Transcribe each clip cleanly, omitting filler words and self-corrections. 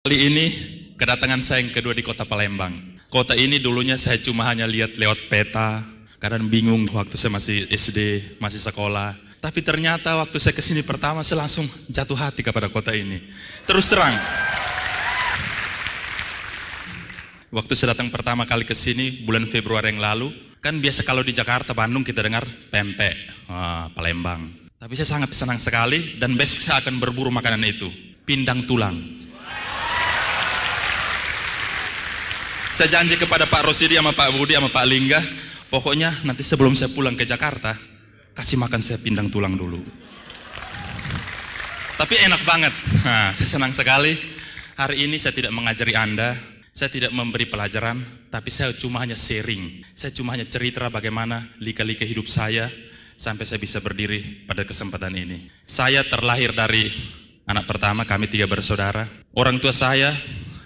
Kali ini kedatangan saya yang kedua di kota Palembang. Kota ini dulunya saya cuma hanya lihat lewat peta, kadang bingung waktu saya masih SD, masih sekolah. Tapi ternyata waktu saya kesini pertama, saya langsung jatuh hati kepada kota ini. Terus terang, waktu saya datang pertama kali ke sini bulan Februari yang lalu, kan biasa kalau di Jakarta, Bandung kita dengar pempek, Palembang. Tapi saya sangat senang sekali dan besok saya akan berburu makanan itu, pindang tulang. Saya janji kepada Pak Rosidi sama Pak Budi sama Pak Lingga, pokoknya nanti sebelum saya pulang ke Jakarta, kasih makan saya pindang tulang dulu. Tapi enak banget. Nah, saya senang sekali. Hari ini saya tidak mengajari Anda, saya tidak memberi pelajaran, tapi saya cuma hanya sharing. Saya cuma hanya cerita bagaimana lika-lika hidup saya sampai saya bisa berdiri pada kesempatan ini. Saya terlahir dari anak pertama, kami 3 bersaudara. Orang tua saya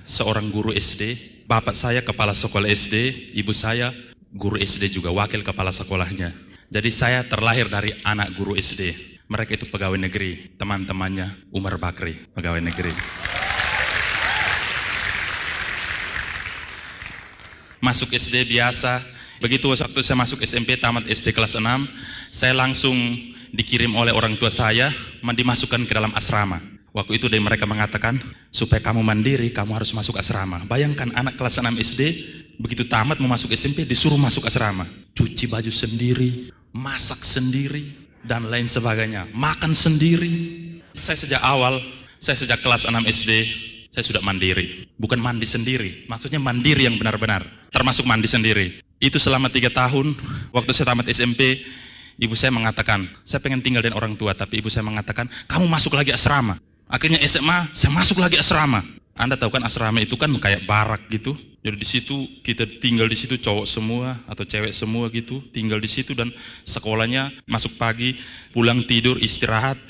seorang guru SD. Bapak saya kepala sekolah SD, ibu saya guru SD juga, wakil kepala sekolahnya. Jadi saya terlahir dari anak guru SD. Mereka itu pegawai negeri, teman-temannya Umar Bakri, pegawai negeri. Masuk SD biasa, begitu waktu saya masuk SMP, tamat SD kelas 6, saya langsung dikirim oleh orang tua saya, dimasukkan ke dalam asrama. Waktu itu mereka mengatakan, supaya kamu mandiri, kamu harus masuk asrama. Bayangkan anak kelas 6 SD, begitu tamat mau masuk SMP, disuruh masuk asrama. Cuci baju sendiri, masak sendiri, dan lain sebagainya. Makan sendiri. Saya sejak kelas 6 SD, saya sudah mandiri. Bukan mandi sendiri, maksudnya mandiri yang benar-benar. Termasuk mandi sendiri. Itu selama 3 tahun, waktu saya tamat SMP, ibu saya mengatakan, saya pengen tinggal dengan orang tua, tapi ibu saya mengatakan, kamu masuk lagi asrama. Akhirnya SMA, saya masuk lagi asrama. Anda tahu kan asrama itu kan kayak barak gitu. Jadi di situ kita tinggal di situ cowok semua atau cewek semua gitu, tinggal di situ dan sekolahnya masuk pagi, pulang tidur, istirahat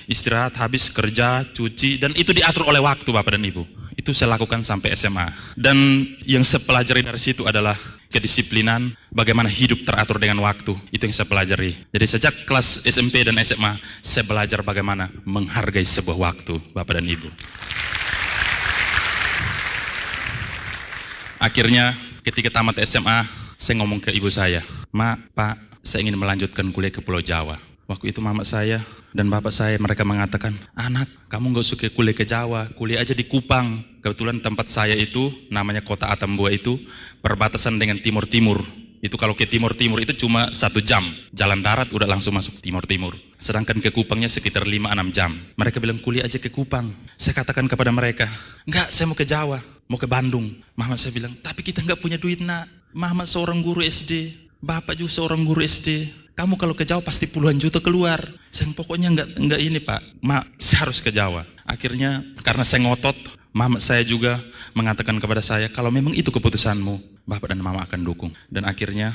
habis kerja, cuci, dan itu diatur oleh waktu Bapak dan Ibu. Itu saya lakukan sampai SMA. Dan yang saya pelajari dari situ adalah kedisiplinan, bagaimana hidup teratur dengan waktu. Itu yang saya pelajari. Jadi sejak kelas SMP dan SMA, saya belajar bagaimana menghargai sebuah waktu, Bapak dan Ibu. Akhirnya ketika tamat SMA, saya ngomong ke ibu saya, "Ma, Pak, saya ingin melanjutkan kuliah ke Pulau Jawa." Waktu itu mama saya dan bapak saya mereka mengatakan, "Anak, kamu gak suka kuliah ke Jawa, kuliah aja di Kupang." Kebetulan tempat saya itu namanya Kota Atambua itu perbatasan dengan Timur-Timur. Itu kalau ke Timur-Timur itu cuma 1 jam. Jalan darat udah langsung masuk Timur-Timur. Sedangkan ke Kupangnya sekitar 5-6 jam. Mereka bilang kuliah aja ke Kupang. Saya katakan kepada mereka, "Enggak, saya mau ke Jawa, mau ke Bandung." Mama saya bilang, "Tapi kita enggak punya duit nak. Mama seorang guru SD, bapak juga seorang guru SD. Kamu kalau ke Jawa pasti puluhan juta keluar." Saya pokoknya enggak ini Pak, saya harus ke Jawa. Akhirnya karena saya ngotot, mama saya juga mengatakan kepada saya, "Kalau memang itu keputusanmu, Bapak dan Mama akan dukung." Dan akhirnya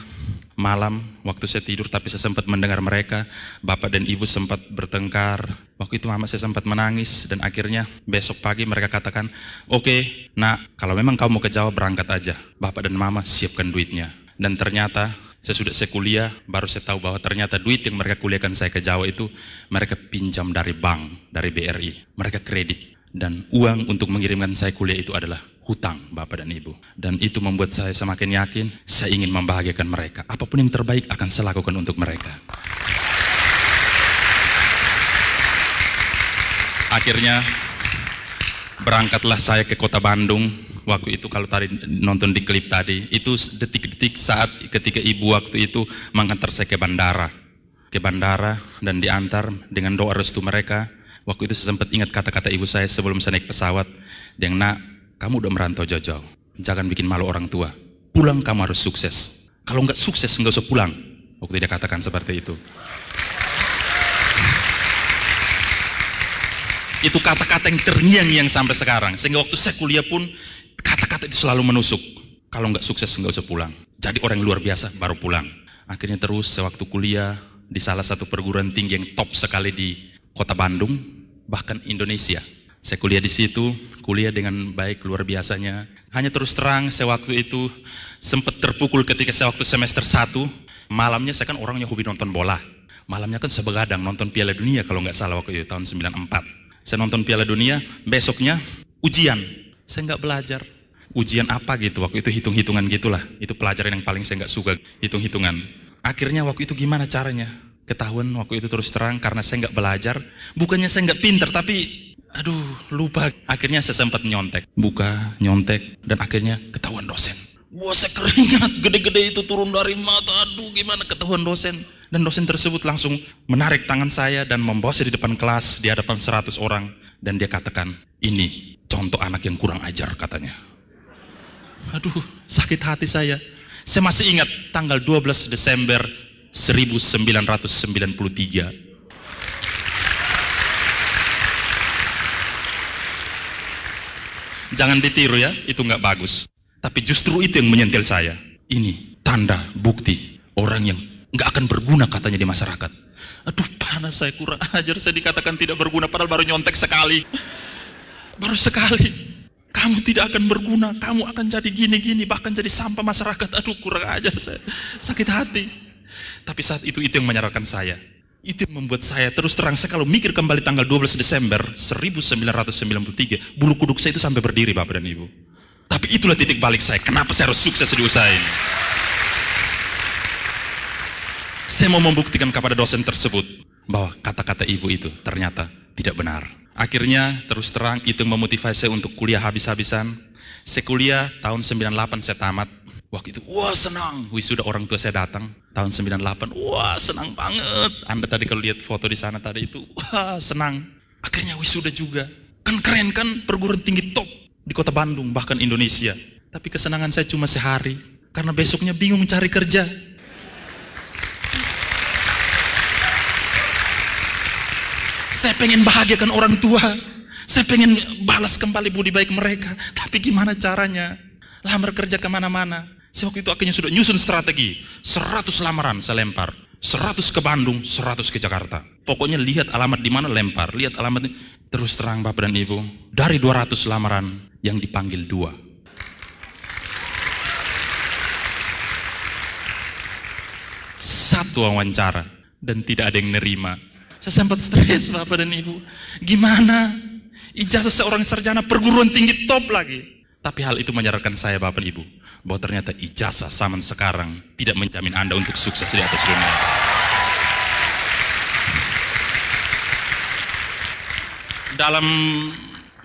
malam waktu saya tidur tapi saya sempat mendengar mereka, Bapak dan Ibu sempat bertengkar. Waktu itu Mama saya sempat menangis dan akhirnya besok pagi mereka katakan, "Oke, nak, kalau memang kamu mau ke Jawa berangkat aja. Bapak dan Mama siapkan duitnya." Dan ternyata sesudah saya kuliah baru saya tahu bahwa ternyata duit yang mereka kuliahkan saya ke Jawa itu mereka pinjam dari bank, dari BRI. Mereka kredit. Dan uang untuk mengirimkan saya kuliah itu adalah hutang Bapak dan Ibu. Dan itu membuat saya semakin yakin saya ingin membahagiakan mereka. Apapun yang terbaik akan saya lakukan untuk mereka. Akhirnya berangkatlah saya ke kota Bandung. Waktu itu kalau tadi nonton di klip tadi, itu detik-detik saat ketika ibu waktu itu mengantar saya ke bandara. Ke bandara dan diantar dengan doa restu mereka. Waktu itu saya sempat ingat kata-kata ibu saya sebelum saya naik pesawat. Yang, "Nak, kamu udah merantau jauh-jauh. Jangan bikin malu orang tua. Pulang kamu harus sukses. Kalau nggak sukses nggak usah pulang." Waktu dia katakan seperti itu. Itu kata-kata yang terngiang-ngiang sampai sekarang. Sehingga waktu saya kuliah pun kata-kata itu selalu menusuk. Kalau nggak sukses nggak usah pulang. Jadi orang yang luar biasa baru pulang. Akhirnya terus saya waktu kuliah di salah satu perguruan tinggi yang top sekali di kota Bandung, bahkan Indonesia. Saya kuliah di situ, kuliah dengan baik luar biasanya. Hanya terus terang saya waktu itu sempat terpukul ketika saya waktu semester 1, malamnya saya kan orangnya hobi nonton bola. Malamnya kan saya begadang nonton Piala Dunia kalau nggak salah waktu itu tahun 94. Saya nonton Piala Dunia, besoknya ujian. Saya nggak belajar. Ujian apa gitu, waktu itu hitung-hitungan gitulah. Itu pelajaran yang paling saya nggak suka, hitung-hitungan. Akhirnya waktu itu gimana caranya? Ketahuan waktu itu terus terang karena saya nggak belajar. Bukannya saya nggak pinter, tapi lupa. Akhirnya saya sempat nyontek, buka, nyontek, dan akhirnya ketahuan dosen. Wah, saya keringat gede-gede itu turun dari mata. Gimana ketahuan dosen. Dan dosen tersebut langsung menarik tangan saya dan membawa saya di depan kelas di hadapan 100 orang. Dan dia katakan, ini contoh anak yang kurang ajar katanya. Sakit hati saya. Saya masih ingat tanggal 12 Desember 1993. Jangan ditiru ya, itu nggak bagus. Tapi justru itu yang menyentil saya. Ini tanda, bukti orang yang nggak akan berguna katanya di masyarakat. Panas saya, kurang ajar, saya dikatakan tidak berguna padahal baru nyontek sekali. Baru sekali. Kamu tidak akan berguna, kamu akan jadi gini-gini, bahkan jadi sampah masyarakat. Kurang ajar saya, sakit hati. Tapi saat itu yang menyarankan saya. Itu yang membuat saya terus terang, saya kalau mikir kembali tanggal 12 Desember 1993, bulu kuduk saya itu sampai berdiri, Bapak dan Ibu. Tapi itulah titik balik saya, kenapa saya harus sukses di usaha ini. Saya mau membuktikan kepada dosen tersebut bahwa kata-kata ibu itu ternyata tidak benar. Akhirnya terus terang itu memotivasi saya untuk kuliah habis-habisan. Saya kuliah tahun 98 saya tamat. Waktu itu wah senang, wisuda orang tua saya datang tahun 98. Wah senang banget. Anda tadi kalau lihat foto di sana tadi itu wah senang. Akhirnya wisuda juga. Kan keren kan, perguruan tinggi top di kota Bandung bahkan Indonesia. Tapi kesenangan saya cuma sehari karena besoknya bingung cari kerja. Saya pengen bahagiakan orang tua. Saya pengen balas kembali budi baik mereka. Tapi gimana caranya? Lamar kerja kemana-mana. Saya waktu itu akhirnya sudah nyusun strategi. 100 lamaran saya lempar. 100 ke Bandung, 100 ke Jakarta. Pokoknya lihat alamat di mana lempar. Lihat alamat. Terus terang Bapak dan Ibu. Dari 200 lamaran yang dipanggil 2. Satu wawancara. Dan tidak ada yang nerima. Saya sempat stres Bapak dan Ibu. Gimana? Ijazah seorang sarjana perguruan tinggi top lagi. Tapi hal itu menyadarkan saya Bapak dan Ibu bahwa ternyata ijazah zaman sekarang tidak menjamin Anda untuk sukses di atas dunia. Dalam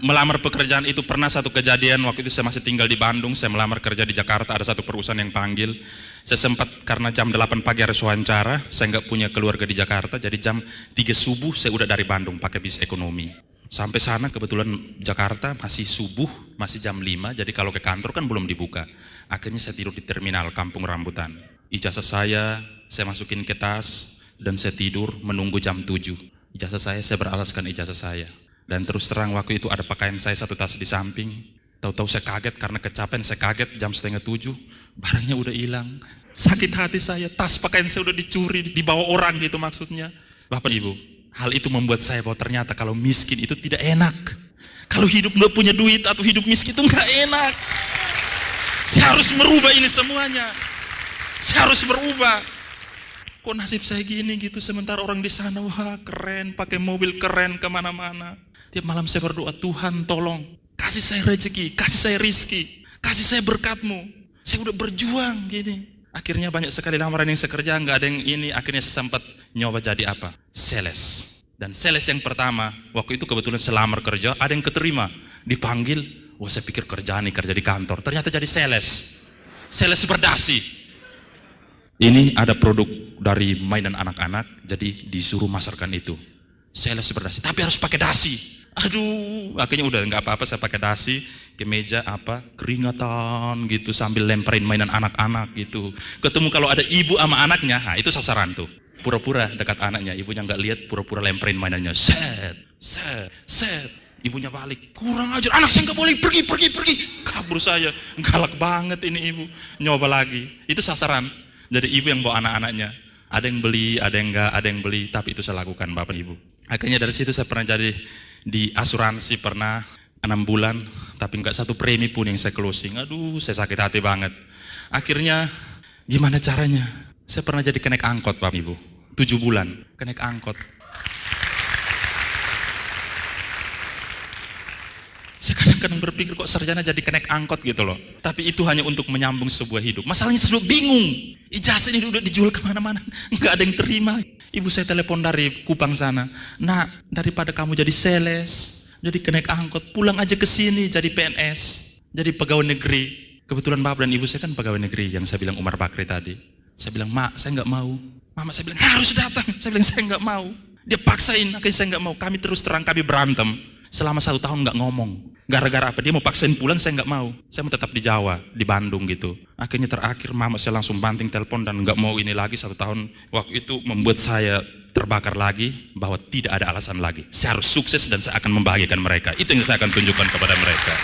melamar pekerjaan itu pernah satu kejadian, waktu itu saya masih tinggal di Bandung, saya melamar kerja di Jakarta, ada satu perusahaan yang panggil. Saya sempat karena jam 8 pagi harus wawancara, saya nggak punya keluarga di Jakarta, jadi jam 3 subuh saya udah dari Bandung pakai bis ekonomi. Sampai sana kebetulan Jakarta masih subuh, masih jam 5, jadi kalau ke kantor kan belum dibuka. Akhirnya saya tidur di terminal Kampung Rambutan. Ijazah saya masukin ke tas, dan saya tidur menunggu jam 7. Ijazah saya beralaskan ijazah saya. Dan terus terang waktu itu ada pakaian saya satu tas di samping. Tahu-tahu saya kaget karena kecapean, saya kaget jam 6:30, barangnya udah hilang. Sakit hati saya, tas pakaian saya udah dicuri, dibawa orang gitu maksudnya. Bapak Ibu, hal itu membuat saya bahwa ternyata kalau miskin itu tidak enak. Kalau hidup nggak punya duit atau hidup miskin itu nggak enak. Saya harus merubah ini semuanya. Saya harus berubah. Kok nasib saya gini gitu, sementara orang di sana wah keren, pakai mobil keren kemana-mana. Tiap malam saya berdoa, Tuhan tolong kasih saya rezeki, kasih saya rizki, kasih saya berkat-Mu. Saya udah berjuang gini. Akhirnya banyak sekali lamaran yang saya kerja, nggak ada yang ini. Akhirnya saya sempat nyoba jadi apa? Sales. Dan sales yang pertama, waktu itu kebetulan selamar kerja, ada yang keterima, dipanggil. Wah saya pikir kerja di kantor, ternyata jadi sales. Sales berdasi. Ini ada produk dari mainan anak-anak, jadi disuruh masarkan itu. Sales berdasi, tapi harus pakai dasi. Aduh, akhirnya udah nggak apa-apa, saya pakai dasi ke meja keringatan gitu sambil lemparin mainan anak-anak gitu. Ketemu kalau ada ibu sama anaknya, itu sasaran tuh. Pura-pura dekat anaknya, ibunya nggak lihat, pura-pura lemparin mainannya. Set. Ibunya balik, kurang ajar, anak saya nggak boleh, pergi. Kabur saya, galak banget ini ibu. Nyoba lagi, itu sasaran. Jadi ibu yang bawa anak-anaknya. Ada yang beli, ada yang enggak, ada yang beli, tapi itu saya lakukan Bapak Ibu. Akhirnya dari situ saya pernah jadi di asuransi pernah 6 bulan, tapi enggak satu premi pun yang saya closing. Aduh, saya sakit hati banget. Akhirnya gimana caranya? Saya pernah jadi kenaik angkot Bapak Ibu. 7 bulan kenaik angkot. Saya kadang-kadang berpikir kok sarjana jadi kenaik angkot gitu loh. Tapi itu hanya untuk menyambung sebuah hidup. Masalahnya sudah bingung. Ijazah ini udah dijual kemana-mana. Nggak ada yang terima. Ibu saya telepon dari Kupang sana. Nak, daripada kamu jadi sales, jadi kenaik angkot, pulang aja ke sini jadi PNS, jadi pegawai negeri. Kebetulan bapak dan ibu saya kan pegawai negeri yang saya bilang Umar Bakri tadi. Saya bilang, Mak, saya nggak mau. Mama saya bilang, harus datang. Saya bilang, saya nggak mau. Dia paksain, akhirnya saya nggak mau. Kami terus terang, kami berantem. Selama 1 tahun nggak ngomong. Gara-gara apa? Dia mau paksain pulang, saya nggak mau. Saya mau tetap di Jawa, di Bandung gitu. Akhirnya terakhir mama saya langsung banting telepon dan nggak mau ini lagi 1 tahun. Waktu itu membuat saya terbakar lagi bahwa tidak ada alasan lagi. Saya harus sukses dan saya akan membahagiakan mereka. Itu yang saya akan tunjukkan kepada mereka.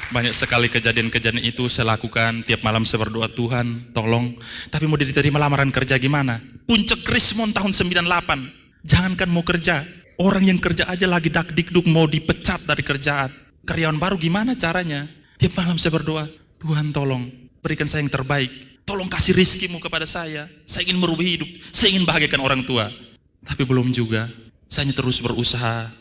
Banyak sekali kejadian-kejadian itu saya lakukan. Tiap malam saya berdoa, Tuhan tolong. Tapi mau diterima lamaran kerja gimana? Puncak Krismon tahun 98. Jangankan mau kerja, orang yang kerja aja lagi dak-dikduk mau dipecat dari kerjaan. Karyawan baru gimana caranya? Tiap malam saya berdoa, Tuhan tolong berikan saya yang terbaik. Tolong kasih rizkimu kepada saya. Saya ingin merubah hidup, saya ingin bahagiakan orang tua. Tapi belum juga, saya hanya terus berusaha.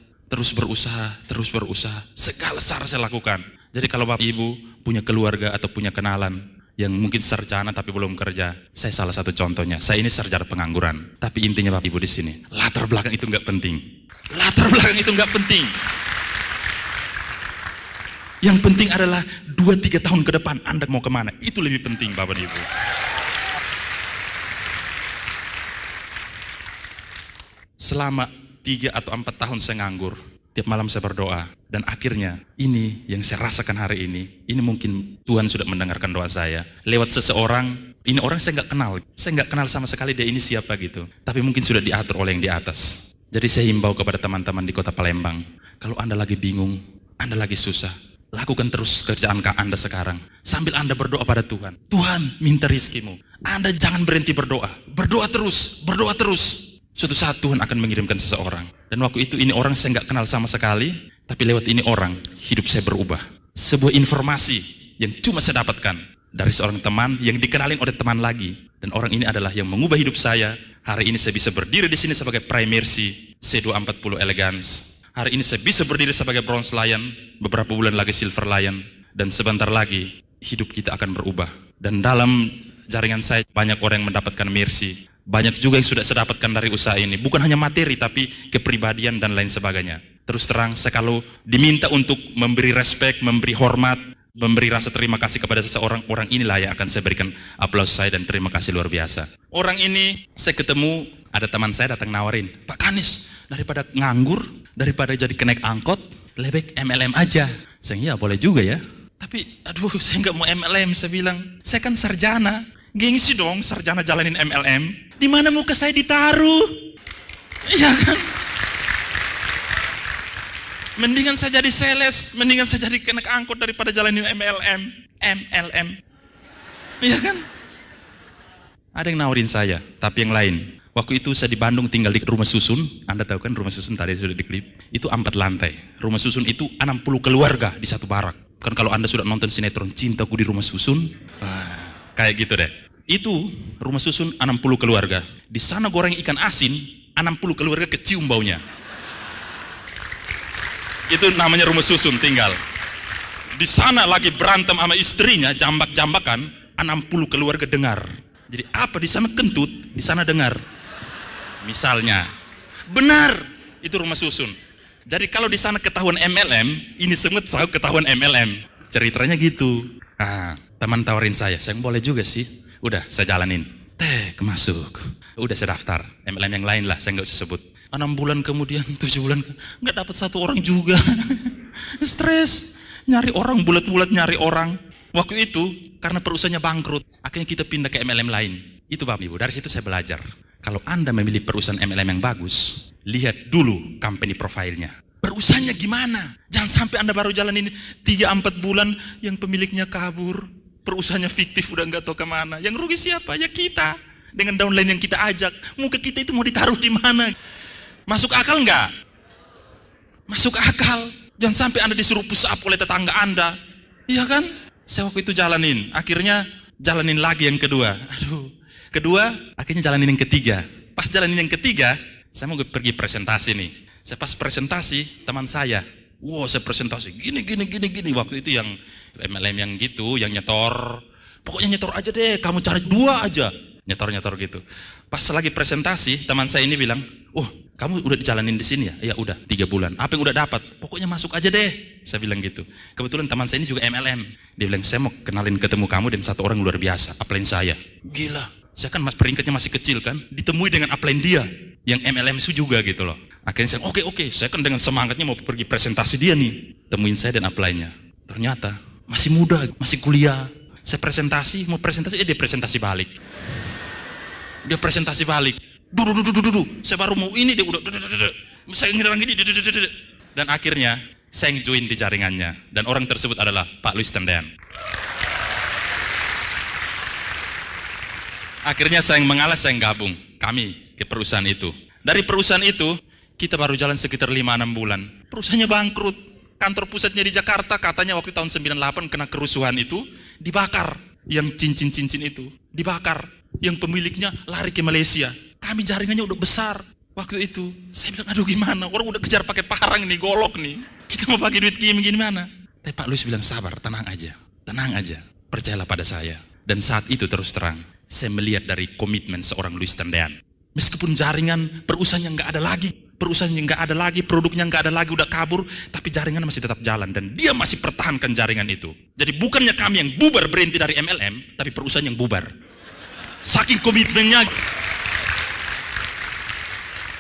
Segala cara saya lakukan. Jadi kalau Bapak Ibu punya keluarga atau punya kenalan yang mungkin sarjana tapi belum kerja, saya salah satu contohnya. Saya ini sarjana pengangguran. Tapi intinya Bapak Ibu di sini, latar belakang itu nggak penting. Latar belakang itu nggak penting. Yang penting adalah 2-3 tahun ke depan Anda mau kemana. Itu lebih penting Bapak Ibu. Selama 3 atau 4 tahun saya nganggur, tiap malam saya berdoa. Dan akhirnya ini yang saya rasakan hari ini mungkin Tuhan sudah mendengarkan doa saya. Lewat seseorang, ini orang saya nggak kenal. Saya nggak kenal sama sekali dia ini siapa gitu. Tapi mungkin sudah diatur oleh yang di atas. Jadi saya himbau kepada teman-teman di kota Palembang. Kalau Anda lagi bingung, Anda lagi susah, lakukan terus kerjaan Anda sekarang. Sambil Anda berdoa pada Tuhan. Tuhan minta rizkimu. Anda jangan berhenti berdoa. Berdoa terus. Suatu saat Tuhan akan mengirimkan seseorang. Dan waktu itu ini orang saya nggak kenal sama sekali. Tapi lewat ini orang, hidup saya berubah. Sebuah informasi yang cuma saya dapatkan dari seorang teman yang dikenalin oleh teman lagi. Dan orang ini adalah yang mengubah hidup saya. Hari ini saya bisa berdiri di sini sebagai Prime Mercy C240 Elegance. Hari ini saya bisa berdiri sebagai Bronze Lion, beberapa bulan lagi Silver Lion. Dan sebentar lagi hidup kita akan berubah. Dan dalam jaringan saya banyak orang yang mendapatkan Mercy. Banyak juga yang sudah saya dapatkan dari usaha ini. Bukan hanya materi tapi kepribadian dan lain sebagainya. Terus terang, saya kalau diminta untuk memberi respect, memberi hormat, memberi rasa terima kasih kepada seseorang, orang inilah yang akan saya berikan aplaus saya dan terima kasih luar biasa. Orang ini, saya ketemu, ada teman saya datang nawarin, Pak Kanis, daripada nganggur, daripada jadi kenaik angkot, lebih MLM aja. Saya iya boleh juga ya. Tapi aduh saya nggak mau MLM, saya bilang, saya kan sarjana, gengsi dong sarjana jalanin MLM. Di mana muka saya ditaruh? Iya kan? Mendingan saya jadi sales, mendingan saya jadi kenaik angkot daripada jalanin MLM. Iya kan? Ada yang nawarin saya, tapi yang lain. Waktu itu saya di Bandung tinggal di rumah susun. Anda tahu kan rumah susun tadi sudah diklip. Itu 4 lantai. Rumah susun itu 60 keluarga di satu barak. Kan kalau Anda sudah nonton sinetron Cintaku di Rumah Susun, kayak gitu deh. Itu rumah susun 60 keluarga. Di sana goreng ikan asin, 60 keluarga kecium baunya. Itu namanya rumah susun tinggal. Di sana lagi berantem sama istrinya, jambak-jambakan, 60 keluarga dengar. Jadi apa di sana kentut, di sana dengar. Misalnya, benar itu rumah susun. Jadi kalau di sana ketahuan MLM, ini semua tahu ketahuan MLM. Ceritanya gitu. Nah, teman tawarin saya boleh juga sih. Udah, saya jalanin. Masuk. Udah saya daftar. MLM yang lain lah, saya nggak usah sebut. 6 bulan kemudian, 7 bulan, nggak dapat 1 orang juga. Stres, nyari orang, bulat-bulat nyari orang. Waktu itu, karena perusahaannya bangkrut, akhirnya kita pindah ke MLM lain. Itu Bapak Ibu, dari situ saya belajar. Kalau Anda memilih perusahaan MLM yang bagus, lihat dulu company profile-nya. Perusahaannya gimana? Jangan sampai Anda baru jalanin 3-4 bulan, yang pemiliknya kabur. Perusahaannya fiktif, udah nggak tahu kemana. Yang rugi siapa? Ya kita. Dengan downline yang kita ajak, muka kita itu mau ditaruh di mana? Masuk akal nggak? Masuk akal. Jangan sampai Anda disuruh push up oleh tetangga Anda. Iya kan? Saya waktu itu jalanin. Akhirnya jalanin lagi yang kedua. Kedua, akhirnya jalanin yang ketiga. Pas jalanin yang ketiga, saya mau pergi presentasi nih. Saya pas presentasi, teman saya, wow saya presentasi, gini. Waktu itu yang MLM yang gitu, yang nyetor. Pokoknya nyetor aja deh, kamu cari 2 aja. Nyetor gitu. Pas lagi presentasi, teman saya ini bilang, oh kamu udah dijalanin di sini ya? Ya udah 3 bulan. Apa yang udah dapat? Pokoknya masuk aja deh. Saya bilang gitu. Kebetulan teman saya ini juga MLM. Dia bilang, saya mau kenalin ketemu kamu dan satu orang luar biasa, upline saya. Gila, saya kan peringkatnya masih kecil kan, ditemui dengan upline dia, yang MLM itu juga gitu loh. Akhirnya saya, oke, saya kan dengan semangatnya mau pergi presentasi dia nih. Temuin saya dan upline-nya. Ternyata masih muda, masih kuliah. Saya mau presentasi, dia presentasi balik. Dia presentasi balik. Duh. Saya baru mau ini, dia udah. Saya ngerang gini. Dan akhirnya saya join di jaringannya. Dan orang tersebut adalah Pak Luis Tendean. Akhirnya saya mengalah, saya gabung. Kami ke perusahaan itu. Dari perusahaan itu, kita baru jalan sekitar 5-6 bulan. Perusahaannya bangkrut. Kantor pusatnya di Jakarta, katanya waktu tahun 98 kena kerusuhan itu, dibakar. Yang cincin-cincin itu, dibakar. Yang pemiliknya lari ke Malaysia. Kami jaringannya udah besar. Waktu itu, saya bilang, aduh gimana, orang udah kejar pakai parang nih, golok nih. Kita mau pakai duit gimana? Tapi Pak Luis bilang, sabar, tenang aja. Percayalah pada saya. Dan saat itu terus terang, saya melihat dari komitmen seorang Luis Tendean. Meskipun jaringan perusahaannya nggak ada lagi, produknya nggak ada lagi, udah kabur, tapi jaringan masih tetap jalan dan dia masih pertahankan jaringan itu. Jadi bukannya kami yang bubar berhenti dari MLM, tapi perusahaan yang bubar. Saking komitmennya.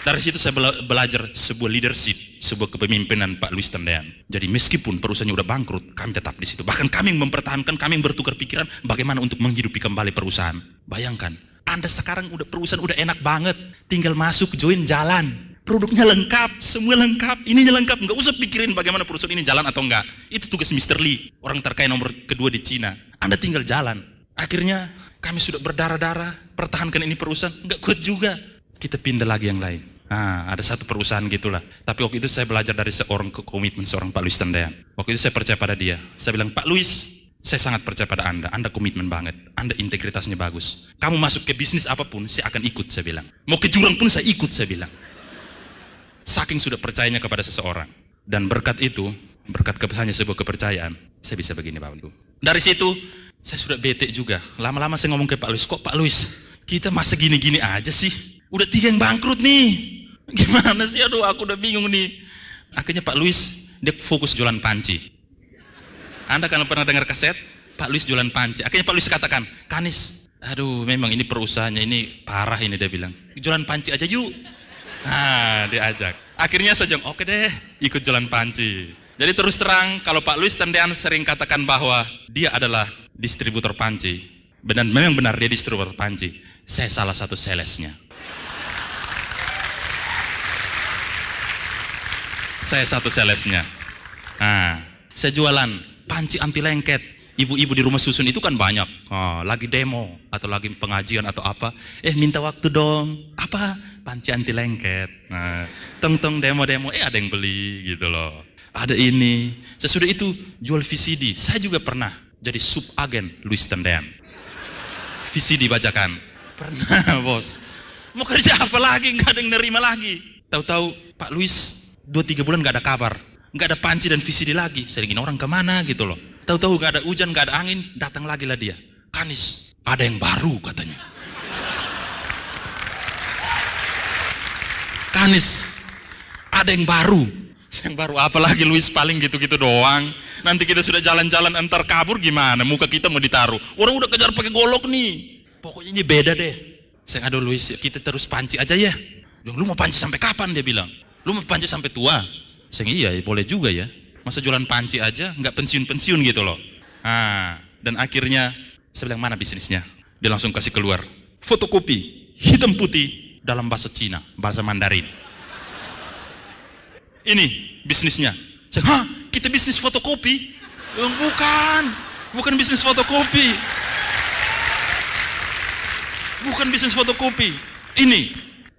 Dari situ saya belajar sebuah leadership, sebuah kepemimpinan Pak Luis Tendean. Jadi meskipun perusahaannya udah bangkrut, kami tetap di situ. Bahkan kami yang mempertahankan, kami yang bertukar pikiran bagaimana untuk menghidupi kembali perusahaan. Bayangkan, Anda sekarang perusahaan udah enak banget, tinggal masuk, join, jalan. Produknya lengkap, semua lengkap, ininya lengkap. Nggak usah pikirin bagaimana perusahaan ini jalan atau enggak. Itu tugas Mr. Lee, orang terkaya nomor kedua di Cina. Anda tinggal jalan. Akhirnya kami sudah berdarah-darah, pertahankan ini perusahaan, nggak kuat juga. Kita pindah lagi yang lain. Nah, ada satu perusahaan gitulah. Tapi waktu itu saya belajar dari komitmen seorang Pak Luis Tendean. Waktu itu saya percaya pada dia. Saya bilang, Pak Luis, saya sangat percaya pada Anda komitmen banget. Anda integritasnya bagus. Kamu masuk ke bisnis apapun, saya akan ikut, saya bilang. Mau ke jurang pun saya ikut, saya bilang. Saking sudah percayanya kepada seseorang. Dan berkat itu, berkat hanya sebuah kepercayaan, saya bisa begini Pak Ibu. Dari situ, saya sudah bete juga. Lama-lama saya ngomong ke Pak Luis, kok Pak Luis, kita masa gini-gini aja sih? Udah 3 yang bangkrut nih. Gimana sih? Aduh, aku udah bingung nih. Akhirnya Pak Luis, dia fokus jualan panci. Anda kalau pernah dengar kaset, Pak Luis jualan panci. Akhirnya Pak Luis katakan, Kanis, aduh memang ini perusahaannya ini parah ini, dia bilang. Jualan panci aja yuk. Nah, diajak. Akhirnya saya bilang, oke deh, ikut jualan panci. Jadi terus terang, kalau Pak Luis Tendean sering katakan bahwa dia adalah distributor panci. Dan memang benar dia distributor panci. Saya salah satu salesnya. Saya satu salesnya. Nah, saya jualan panci anti lengket. Ibu-ibu di rumah susun itu kan banyak. Lagi demo atau lagi pengajian atau apa. Minta waktu dong. Apa? Panci anti lengket. Nah, teng demo-demo. Ada yang beli gitu loh. Ada ini. Sesudah itu jual VCD. Saya juga pernah jadi subagen Luis Tendean. VCD bajakan. Pernah bos. Mau kerja apa lagi? Nggak ada yang nerima lagi. Tahu-tahu Pak Luis 2-3 bulan gak ada kabar, gak ada panci dan VCD lagi. Saya ingin orang kemana gitu loh. Tahu-tahu gak ada hujan, gak ada angin, datang lagi lah dia. Kanis, ada yang baru katanya. Kanis, ada yang baru. Yang baru apa lagi Luis, paling gitu-gitu doang. Nanti kita sudah jalan-jalan antar kabur gimana? Muka kita mau ditaruh. Orang udah kejar pakai golok nih. Pokoknya ini beda deh. Saya aduh Luis, kita terus panci aja ya. Lu mau panci sampai kapan, dia bilang. Lu mau panci sampai tua? Saya iya boleh juga ya. Masa jualan panci aja nggak pensiun-pensiun gitu loh. Nah, dan akhirnya saya bilang mana bisnisnya? Dia langsung kasih keluar fotokopi hitam putih dalam bahasa Cina, bahasa Mandarin. Ini bisnisnya. Saya, kita bisnis fotokopi? Bukan bisnis fotokopi. Bukan bisnis fotokopi. Ini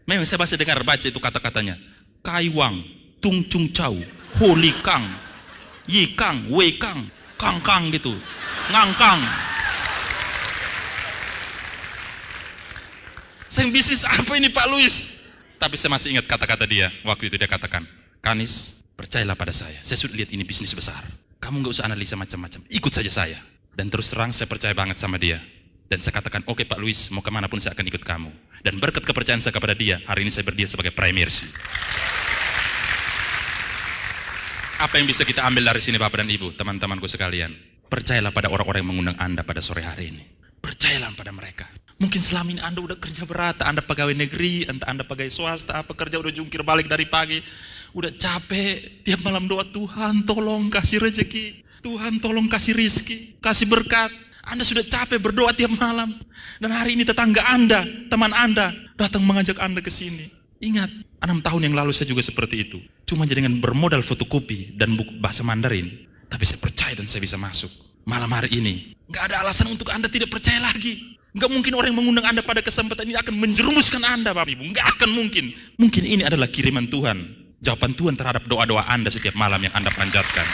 memang saya masih dengar baca itu kata-katanya. Kaiwang, Tung Chung Chow, Holi Kang, Yi Kang, Wei Kang, Kang Kang gitu, Ngang Kang. Saya bisnis apa ini Pak Luis? Tapi saya masih ingat kata-kata dia. Waktu itu dia katakan, Kanis, percayalah pada saya sudah lihat ini bisnis besar. Kamu nggak usah analisa macam-macam, ikut saja saya. Dan terus terang saya percaya banget sama dia. Dan saya katakan, oke Pak Luis, mau kemanapun saya akan ikut kamu. Dan berkat kepercayaan saya kepada dia, hari ini saya berdiri sebagai Prime Mercy. Apa yang bisa kita ambil dari sini Bapak dan Ibu, teman-temanku sekalian? Percayalah pada orang-orang yang mengundang Anda pada sore hari ini. Percayalah pada mereka. Mungkin selama ini Anda udah kerja berat, Anda pegawai negeri, entah Anda pegawai swasta, apa kerja udah jungkir balik dari pagi, udah capek, tiap malam doa, Tuhan tolong kasih rezeki, Tuhan tolong kasih rizki, kasih berkat. Anda sudah capek berdoa tiap malam, dan hari ini tetangga Anda, teman Anda, datang mengajak Anda ke sini. Ingat, 6 tahun yang lalu saya juga seperti itu. Cuma dengan bermodal fotokopi dan buku bahasa Mandarin, tapi saya percaya dan saya bisa masuk. Malam hari ini, nggak ada alasan untuk Anda tidak percaya lagi. Nggak mungkin orang yang mengundang Anda pada kesempatan ini akan menjerumuskan Anda, Bapak Ibu. Nggak akan mungkin. Mungkin ini adalah kiriman Tuhan, jawaban Tuhan terhadap doa-doa Anda setiap malam yang Anda panjatkan.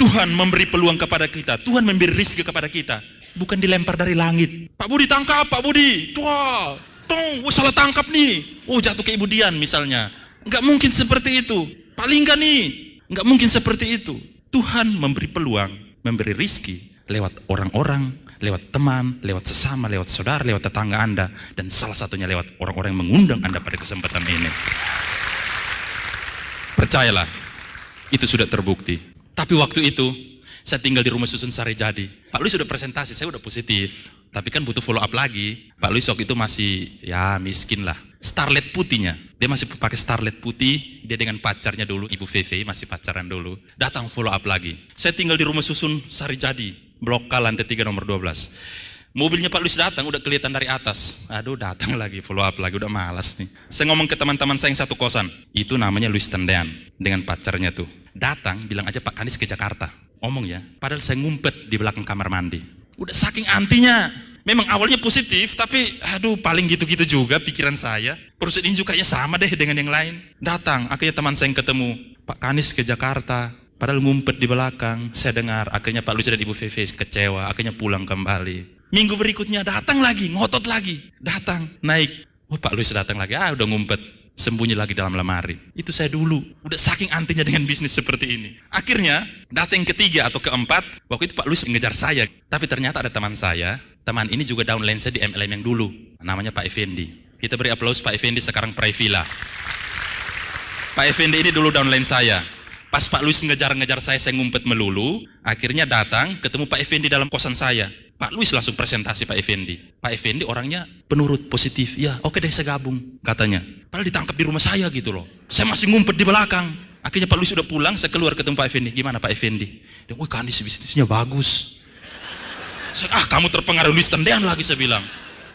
Tuhan memberi peluang kepada kita, Tuhan memberi rezeki kepada kita, bukan dilempar dari langit. Pak Budi tangkap, Pak Budi, wah, salah tangkap nih, jatuh ke Ibu Dian misalnya. Nggak mungkin seperti itu. Paling nggak nih, nggak mungkin seperti itu. Tuhan memberi peluang, memberi rezeki lewat orang-orang, lewat teman, lewat sesama, lewat saudara, lewat tetangga Anda, dan salah satunya lewat orang-orang yang mengundang Anda pada kesempatan ini. Percayalah, itu sudah terbukti. Tapi waktu itu, saya tinggal di rumah susun Sari Jadi. Pak Luis sudah presentasi, saya udah positif. Tapi kan butuh follow up lagi. Pak Luis waktu itu masih, ya miskin lah. Starlet putihnya, dia masih pakai starlet putih. Dia dengan pacarnya dulu, Ibu Veve, masih pacaran dulu. Datang follow up lagi. Saya tinggal di rumah susun Sari Jadi, Blok K, lantai 3 nomor 12. Mobilnya Pak Luis datang, udah kelihatan dari atas. Aduh, datang lagi, follow up lagi, udah malas nih. Saya ngomong ke teman-teman saya yang satu kosan. Itu namanya Luis Tendean, dengan pacarnya tuh. Datang, bilang aja Pak Kanis ke Jakarta. Omong ya, padahal saya ngumpet di belakang kamar mandi. Udah saking antinya. Memang awalnya positif, tapi aduh paling gitu-gitu juga pikiran saya. Perusahaan ini juga kayaknya sama deh dengan yang lain. Datang, akhirnya teman saya yang ketemu. Pak Kanis ke Jakarta, padahal ngumpet di belakang. Saya dengar, akhirnya Pak Luis dan Ibu Veve kecewa, akhirnya pulang kembali. Minggu berikutnya datang lagi, ngotot lagi. Datang, naik. Pak Luis datang lagi, udah ngumpet. Sembunyi lagi dalam lemari. Itu saya dulu. Udah saking antinya dengan bisnis seperti ini. Akhirnya, data yang ketiga atau keempat, waktu itu Pak Luis mengejar saya. Tapi ternyata ada teman saya, teman ini juga downline saya di MLM yang dulu. Namanya Pak Effendi. Kita beri aplaus Pak Effendi, sekarang Privila. Pak Effendi ini dulu downline saya. Pas Pak Luis ngejar-ngejar saya ngumpet melulu. Akhirnya datang, ketemu Pak Effendi dalam kosan saya. Pak Luis langsung presentasi Pak Effendi. Pak Effendi orangnya penurut, positif. Ya, oke deh saya gabung, katanya. Padahal ditangkap di rumah saya gitu loh. Saya masih ngumpet di belakang. Akhirnya Pak Luis sudah pulang, saya keluar ketemu Pak Effendi. Gimana Pak Effendi? Dia, Kanis bisnisnya bagus. Saya, kamu terpengaruh Luis Tendean lagi, saya bilang.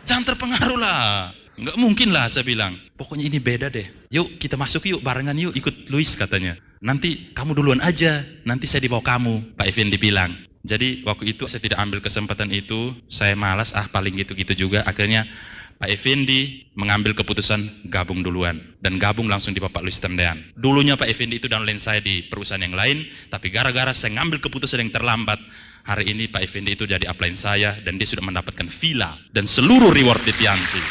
Jangan terpengaruh lah. Nggak mungkin lah, saya bilang. Pokoknya ini beda deh. Yuk kita masuk yuk, barengan yuk, ikut Luis katanya. Nanti kamu duluan aja, nanti saya dibawa kamu, Pak Effendi bilang. Jadi waktu itu saya tidak ambil kesempatan itu, saya malas, paling gitu-gitu juga. Akhirnya Pak Effendi mengambil keputusan gabung duluan. Dan gabung langsung di Bapak Luis Tendean. Dulunya Pak Effendi itu downline saya di perusahaan yang lain, tapi gara-gara saya ngambil keputusan yang terlambat, hari ini Pak Effendi itu jadi upline saya, dan dia sudah mendapatkan villa dan seluruh reward di Tiansi.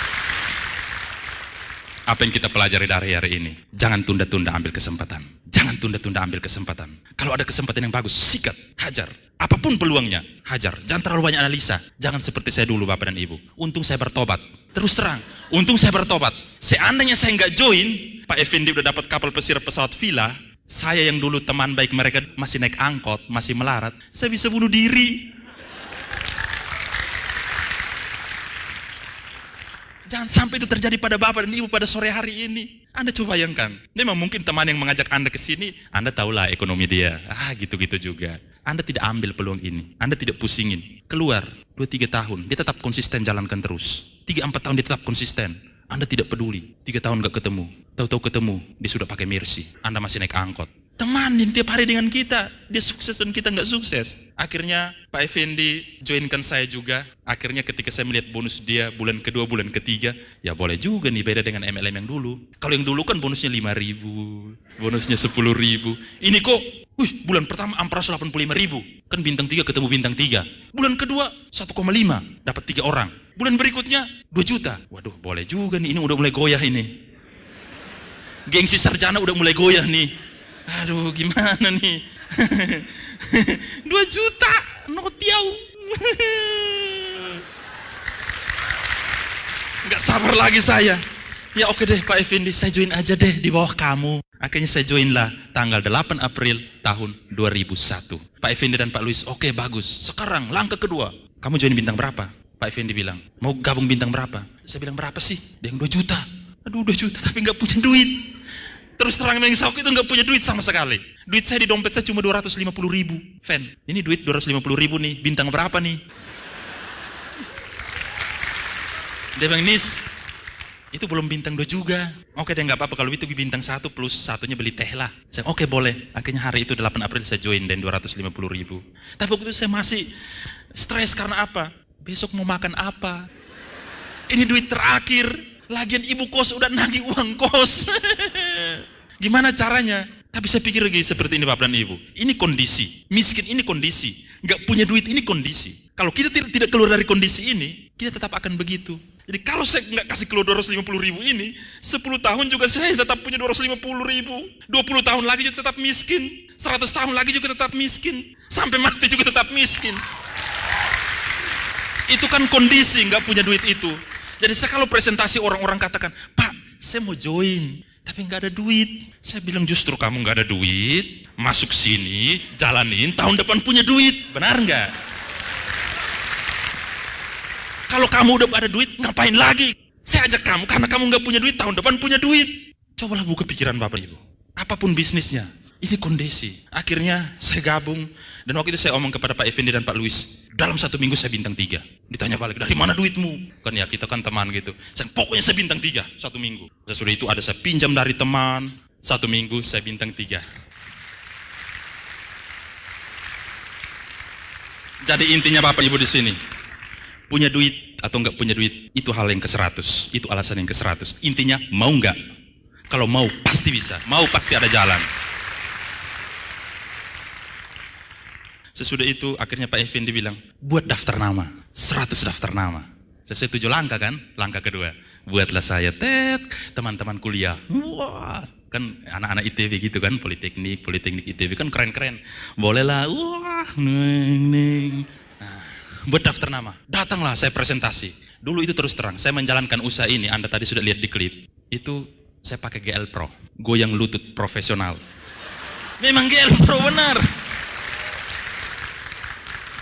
Apa yang kita pelajari dari hari ini? Jangan tunda-tunda ambil kesempatan. Jangan tunda-tunda ambil kesempatan. Kalau ada kesempatan yang bagus, sikat, hajar. Apapun peluangnya, hajar. Jangan terlalu banyak analisa. Jangan seperti saya dulu, Bapak dan Ibu. Untung saya bertobat. Terus terang, untung saya bertobat. Seandainya saya nggak join, Pak Effendi udah dapat kapal pesiar pesawat villa, saya yang dulu teman baik mereka masih naik angkot, masih melarat, saya bisa bunuh diri. Jangan sampai itu terjadi pada Bapak dan Ibu pada sore hari ini. Anda coba bayangkan, memang mungkin teman yang mengajak Anda ke sini, Anda tahulah ekonomi dia. Gitu-gitu juga. Anda tidak ambil peluang ini. Anda tidak pusingin. Keluar 2-3 tahun, dia tetap konsisten jalankan terus. 3-4 tahun dia tetap konsisten. Anda tidak peduli. 3 tahun gak ketemu. Tahu-tahu ketemu, dia sudah pakai Mercy. Anda masih naik angkot. Temanin tiap hari dengan kita. Dia sukses dan kita nggak sukses. Akhirnya Pak Effendi joinkan saya juga. Akhirnya ketika saya melihat bonus dia bulan kedua, bulan ketiga, ya boleh juga nih beda dengan MLM yang dulu. Kalau yang dulu kan bonusnya 5.000, bonusnya 10.000. Ini kok Wih, bulan pertama ampras 85.000. Kan bintang 3 ketemu bintang 3. Bulan kedua 1,5 dapat 3 orang. Bulan berikutnya 2 juta. Waduh, boleh juga nih, ini udah mulai goyah ini. Gengsi sarjana udah mulai goyah nih. Aduh, gimana nih? 2 juta, notiau. Nggak sabar lagi saya. Ya oke deh Pak Effendi, saya join aja deh di bawah kamu. Akhirnya saya join lah tanggal 8 April tahun 2001. Pak Effendi dan Pak Luis, oke bagus. Sekarang langkah kedua, kamu join bintang berapa? Pak Effendi bilang, mau gabung bintang berapa? Saya bilang, berapa sih? Dia yang 2 juta. Aduh 2 juta tapi nggak punya duit. Terus terang yang saya itu nggak punya duit sama sekali. Duit saya di dompet saya cuma 250.000. Fan, ini duit 250.000 nih, bintang berapa nih? Dia bilang, Nis, itu belum bintang 2 juga. Oke deh, nggak apa-apa kalau itu bintang 1 plus satunya beli teh lah. Saya oke boleh. Akhirnya hari itu 8 April saya join dan 250.000. Tapi waktu itu saya masih stres karena apa? Besok mau makan apa? Ini duit terakhir. Lagian ibu kos udah nagih uang kos. Gimana caranya? Tapi saya pikir lagi seperti ini Bapak dan Ibu. Ini kondisi. Miskin ini kondisi. Nggak punya duit ini kondisi. Kalau kita tidak keluar dari kondisi ini, kita tetap akan begitu. Jadi kalau saya nggak kasih keluar 250.000 ini, 10 tahun juga saya tetap punya 250.000. 20 tahun lagi juga tetap miskin. 100 tahun lagi juga tetap miskin. Sampai mati juga tetap miskin. Itu kan kondisi nggak punya duit itu. Jadi saya kalau presentasi orang-orang katakan, Pak, saya mau join, tapi nggak ada duit. Saya bilang justru kamu nggak ada duit, masuk sini, jalanin, tahun depan punya duit. Benar nggak? Kalau kamu udah ada duit, ngapain lagi? Saya ajak kamu karena kamu nggak punya duit, tahun depan punya duit. Cobalah buka pikiran Bapak Ibu. Apapun bisnisnya, ini kondisi. Akhirnya saya gabung, dan waktu itu saya omong kepada Pak Effendi dan Pak Luis, dalam 1 minggu saya bintang 3. Ditanya balik, dari mana duitmu? Kan ya kita kan teman gitu. Pokoknya saya bintang 3, 1 minggu. Sesudah itu ada saya pinjam dari teman, 1 minggu saya bintang 3. Jadi intinya Bapak Ibu di sini, punya duit atau enggak punya duit, itu hal yang ke-100. Itu alasan yang ke-100. Intinya mau enggak? Kalau mau pasti bisa, mau pasti ada jalan. Sesudah itu akhirnya Pak Effendi bilang, buat daftar nama, 100 daftar nama. Sesuai 7 langkah kan, langkah kedua. Buatlah saya, teman-teman kuliah. Wah, kan anak-anak ITB gitu kan, Politeknik ITB kan keren-keren. Bolehlah, wah, Nah, buat daftar nama, datanglah saya presentasi. Dulu itu terus terang, saya menjalankan usaha ini, Anda tadi sudah lihat di klip. Itu saya pakai GL Pro, goyang lutut profesional. Memang GL Pro benar.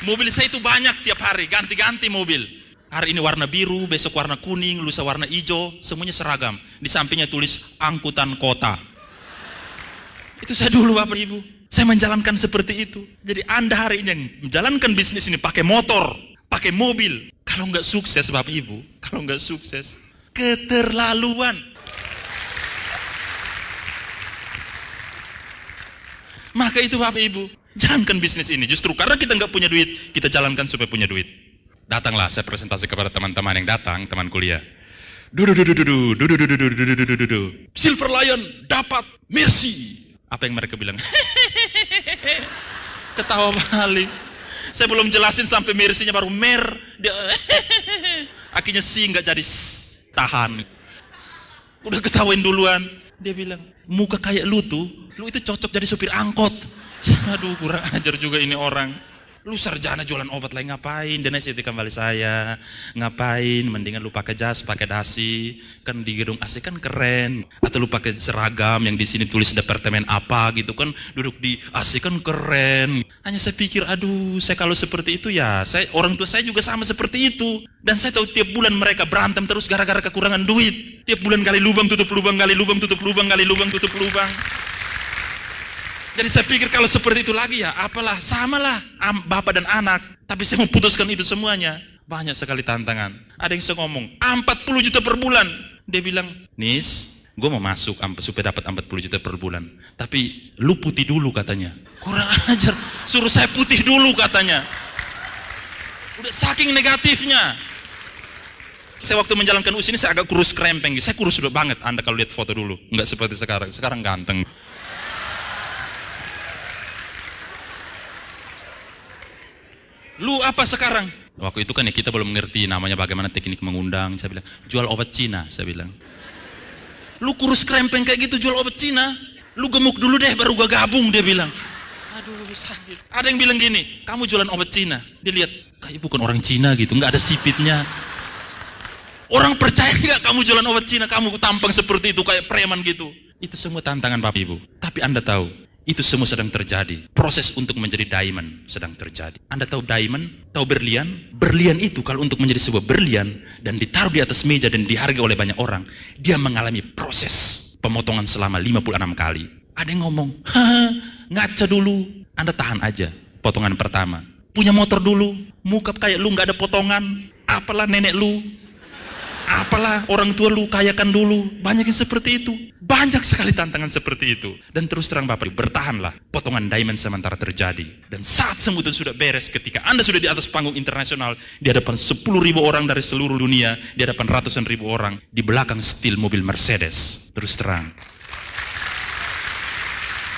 Mobil saya itu banyak tiap hari, ganti-ganti mobil. Hari ini warna biru, besok warna kuning, lusa warna hijau, semuanya seragam. Di sampingnya tulis angkutan kota. Itu saya dulu Bapak Ibu. Saya menjalankan seperti itu. Jadi Anda hari ini yang menjalankan bisnis ini pakai motor, pakai mobil. Kalau nggak sukses Bapak Ibu, kalau nggak sukses, keterlaluan. Maka itu Bapak Ibu, jalankan bisnis ini. Justru karena kita nggak punya duit, kita jalankan supaya punya duit. Datanglah saya presentasi kepada teman-teman yang datang, teman kuliah. Silver Lion dapat Mercy. Apa yang mereka bilang? Ketawa balik. Saya belum jelasin sampai Mercy-nya baru mer. Dia akhirnya si nggak jadi tahan. Udah ketawain duluan. Dia bilang, muka kayak lu itu cocok jadi supir angkot. Aduh, kurang ajar juga ini orang. Lu sarjana jualan obat lagi ngapain? Dan saya kembali saya ngapain? Mendingan lu pakai jas, pakai dasi, kan di gedung AC kan keren. Atau lu pakai seragam yang di sini tulis departemen apa gitu kan, duduk di AC kan keren. Hanya saya pikir, aduh, saya kalau seperti itu ya, orang tua saya juga sama seperti itu. Dan saya tahu tiap bulan mereka berantem terus gara-gara kekurangan duit. Tiap bulan gali lubang tutup lubang, gali lubang tutup lubang, gali lubang tutup lubang. Jadi saya pikir kalau seperti itu lagi ya, apalah, samalah bapak dan anak. Tapi saya memutuskan itu semuanya. Banyak sekali tantangan. Ada yang saya ngomong, 40 juta per bulan. Dia bilang, Nis, gue mau masuk supaya dapat 40 juta per bulan. Tapi lu putih dulu katanya. Kurang ajar, suruh saya putih dulu katanya. Udah saking negatifnya. Saya waktu menjalankan usaha ini saya agak kurus krempeng. Saya kurus sudah banget, Anda kalau lihat foto dulu. Enggak seperti sekarang ganteng. Lu apa sekarang? Waktu itu kan ya kita belum mengerti namanya bagaimana teknik mengundang. Saya bilang, jual obat Cina, saya bilang. Lu kurus krempeng kayak gitu jual obat Cina? Lu gemuk dulu deh baru gua gabung, dia bilang. Aduh sakit. Ada yang bilang gini, kamu jualan obat Cina. Dia lihat, kayak bukan orang Cina gitu, nggak ada sipitnya. Orang percaya nggak kamu jualan obat Cina, kamu tampang seperti itu kayak preman gitu. Itu semua tantangan Bapak Ibu. Tapi Anda tahu, itu semua sedang terjadi. Proses untuk menjadi diamond sedang terjadi. Anda tahu diamond? Tahu berlian? Berlian itu kalau untuk menjadi sebuah berlian dan ditaruh di atas meja dan dihargai oleh banyak orang, dia mengalami proses pemotongan selama 56 kali. Ada yang ngomong, ngaca dulu. Anda tahan aja potongan pertama. Punya motor dulu, muka kayak lu nggak ada potongan. Apalah nenek lu, apalah orang tua lu, kayakan dulu. Banyak yang seperti itu. Banyak sekali tantangan seperti itu. Dan terus terang Bapak, bertahanlah. Potongan diamond sementara terjadi. Dan saat semua itu sudah beres, ketika Anda sudah di atas panggung internasional, di hadapan 10.000 orang dari seluruh dunia, di hadapan ratusan ribu orang, di belakang setir mobil Mercedes. Terus terang.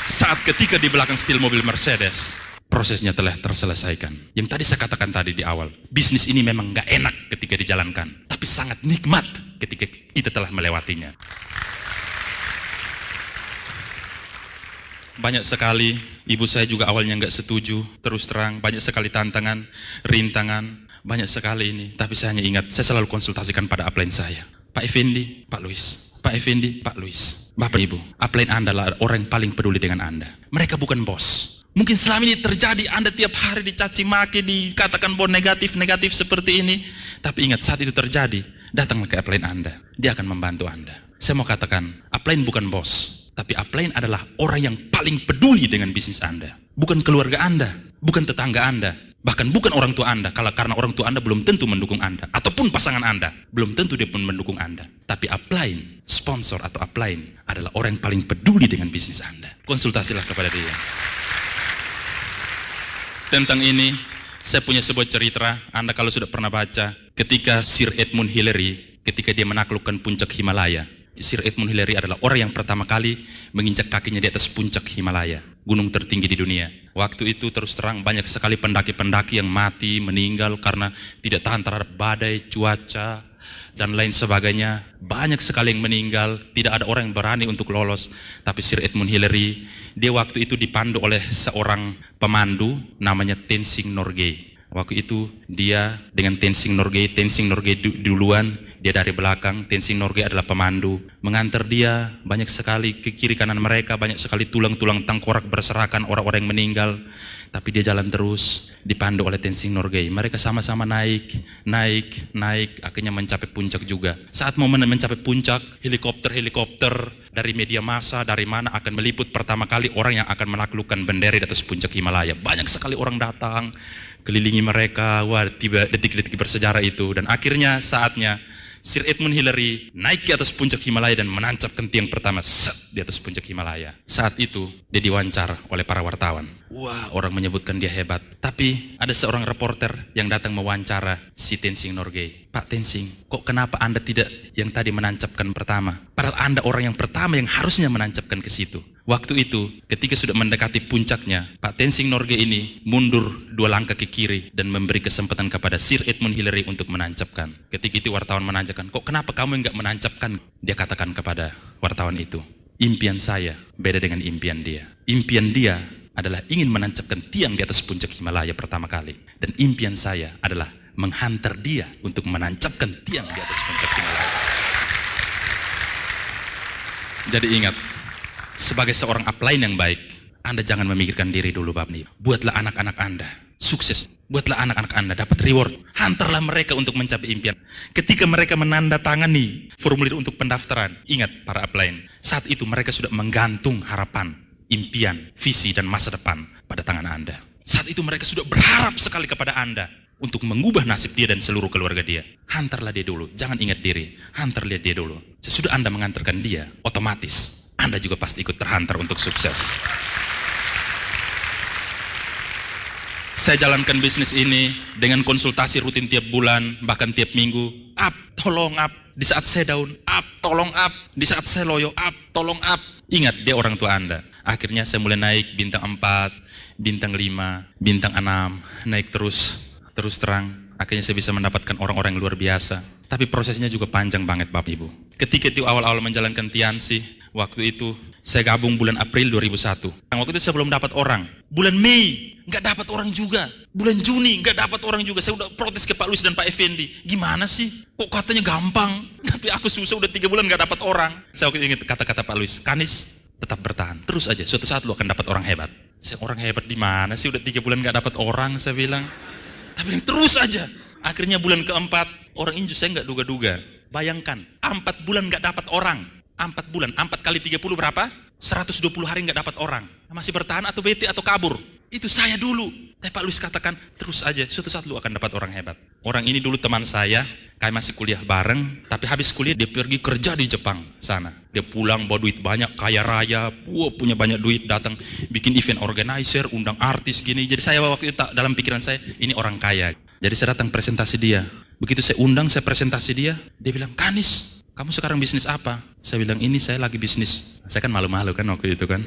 Saat ketika di belakang setir mobil Mercedes, prosesnya telah terselesaikan. Yang tadi saya katakan tadi di awal, bisnis ini memang gak enak ketika dijalankan, tapi sangat nikmat ketika kita telah melewatinya. Banyak sekali, ibu saya juga awalnya gak setuju, terus terang, banyak sekali tantangan, rintangan, banyak sekali ini. Tapi saya hanya ingat, saya selalu konsultasikan pada upline saya. Pak Effendi, Pak Luis. Pak Effendi, Pak Luis. Bapak Ibu, upline Anda adalah orang yang paling peduli dengan Anda. Mereka bukan bos. Mungkin selama ini terjadi Anda tiap hari dicaci maki, dikatakan bahwa negatif seperti ini. Tapi ingat, saat itu terjadi, datanglah ke upline Anda. Dia akan membantu Anda. Saya mau katakan, upline bukan bos. Tapi upline adalah orang yang paling peduli dengan bisnis Anda. Bukan keluarga Anda, bukan tetangga Anda, bahkan bukan orang tua Anda. Karena orang tua Anda belum tentu mendukung Anda. Ataupun pasangan Anda, belum tentu dia pun mendukung Anda. Tapi upline, sponsor atau upline adalah orang yang paling peduli dengan bisnis Anda. Konsultasilah kepada dia. Tentang ini, saya punya sebuah cerita. Anda kalau sudah pernah baca, ketika Sir Edmund Hillary, ketika dia menaklukkan puncak Himalaya. Sir Edmund Hillary adalah orang yang pertama kali menginjak kakinya di atas puncak Himalaya, gunung tertinggi di dunia. Waktu itu terus terang banyak sekali pendaki-pendaki yang mati, meninggal karena tidak tahan terhadap badai, cuaca, dan lain sebagainya. Banyak sekali yang meninggal, tidak ada orang yang berani untuk lolos. Tapi Sir Edmund Hillary, dia waktu itu dipandu oleh seorang pemandu namanya Tenzing Norgay. Waktu itu dia dengan Tenzing Norgay duluan, dia dari belakang. Tenzing Norgay adalah pemandu, mengantar dia. Banyak sekali ke kiri kanan mereka, banyak sekali tulang-tulang tengkorak berserakan, orang-orang yang meninggal. Tapi dia jalan terus, dipandu oleh Tenzing Norgay. Mereka sama-sama naik, akhirnya mencapai puncak juga. Saat momen mencapai puncak, helikopter dari media massa, dari mana akan meliput pertama kali orang yang akan menaklukkan bendera di atas puncak Himalaya. Banyak sekali orang datang, kelilingi mereka. Wah, tiba detik-detik bersejarah itu. Dan akhirnya saatnya Sir Edmund Hillary naik ke atas puncak Himalaya dan menancapkan tiang pertama di atas puncak Himalaya. Saat itu dia diwawancara oleh para wartawan. Wah, orang menyebutkan dia hebat. Tapi ada seorang reporter yang datang mewawancara si Tenzing Norgay. Pak Tenzing, kok kenapa Anda tidak yang tadi menancapkan pertama? Padahal Anda orang yang pertama yang harusnya menancapkan ke situ. Waktu itu, ketika sudah mendekati puncaknya, Pak Tenzing Norgay ini mundur 2 langkah ke kiri dan memberi kesempatan kepada Sir Edmund Hillary untuk menancapkan. Ketika itu wartawan menanyakan, kok kenapa kamu enggak menancapkan? Dia katakan kepada wartawan itu, impian saya beda dengan impian dia. Impian dia adalah ingin menancapkan tiang di atas puncak Himalaya pertama kali. Dan impian saya adalah menghantar dia untuk menancapkan tiang di atas puncak Himalaya. Jadi ingat, sebagai seorang upline yang baik, Anda jangan memikirkan diri dulu, Bapak Ibu. Buatlah anak-anak Anda sukses. Buatlah anak-anak Anda dapat reward. Hantarlah mereka untuk mencapai impian. Ketika mereka menandatangani formulir untuk pendaftaran, ingat para upline, saat itu mereka sudah menggantung harapan, impian, visi, dan masa depan pada tangan Anda. Saat itu mereka sudah berharap sekali kepada Anda untuk mengubah nasib dia dan seluruh keluarga dia. Hantarlah dia dulu, jangan ingat diri. Hantarlah dia dulu. Sesudah Anda mengantarkan dia, otomatis Anda juga pasti ikut terhantar untuk sukses. Saya jalankan bisnis ini dengan konsultasi rutin tiap bulan, bahkan tiap minggu. Up, tolong up. Di saat saya down, up, tolong up. Di saat saya loyo, up, tolong up. Ingat, dia orang tua Anda. Akhirnya saya mulai naik bintang 4, bintang 5, bintang 6, naik terus. terus terang, akhirnya saya bisa mendapatkan orang-orang yang luar biasa. Tapi prosesnya juga panjang banget Bapak Ibu. Ketika itu awal-awal menjalankan Tiansi, waktu itu saya gabung bulan April 2001. Waktu itu saya belum dapat orang. Bulan Mei, nggak dapat orang juga. Bulan Juni, nggak dapat orang juga. Saya udah protes ke Pak Luis dan Pak Effendi. Gimana sih? Kok katanya gampang? Tapi aku susah udah 3 bulan nggak dapat orang. Saya waktu ingat kata-kata Pak Luis, Kanis, tetap bertahan. Terus aja, suatu saat lu akan dapat orang hebat. Saya, orang hebat di mana sih? Udah 3 bulan nggak dapat orang, saya bilang. Tapi terus aja. Akhirnya bulan keempat, orang injus saya nggak duga-duga. Bayangkan, 4 bulan nggak dapat orang. 4 bulan, 4 kali 30 berapa? 120 hari nggak dapat orang. Masih bertahan atau bete atau kabur? Itu saya dulu. Tapi Pak Luis katakan, terus aja, suatu saat lu akan dapat orang hebat. Orang ini dulu teman saya, kayak masih kuliah bareng, tapi habis kuliah dia pergi kerja di Jepang sana. Dia pulang bawa duit banyak, kaya raya, punya banyak duit, datang bikin event organizer, undang artis gini. Jadi saya waktu itu dalam pikiran saya, ini orang kaya. Jadi saya datang presentasi dia. Begitu saya undang, saya presentasi dia bilang, Kanis, kamu sekarang bisnis apa? Saya bilang, ini saya lagi bisnis. Saya kan malu-malu kan waktu itu kan.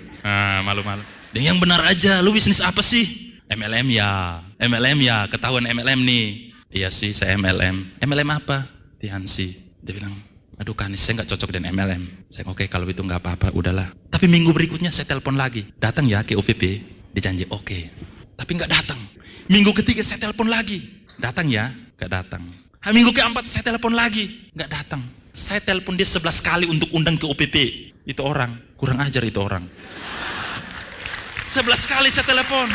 Malu-malu. Dan yang benar aja, lu bisnis apa sih? MLM ya, ketahuan MLM nih. Iya sih, saya MLM. MLM apa? Tiansi. Dia bilang, aduh Kanis, saya nggak cocok dengan MLM. Saya oke, kalau itu nggak apa-apa, udahlah. Tapi minggu berikutnya saya telepon lagi. Datang ya ke OPP, dijanji oke. Tapi nggak datang. Minggu ketiga saya telepon lagi. Datang ya, nggak datang. Minggu keempat saya telepon lagi, nggak datang. Saya telepon dia 11 kali untuk undang ke OPP. Itu orang, kurang ajar itu orang. 11 kali saya telepon.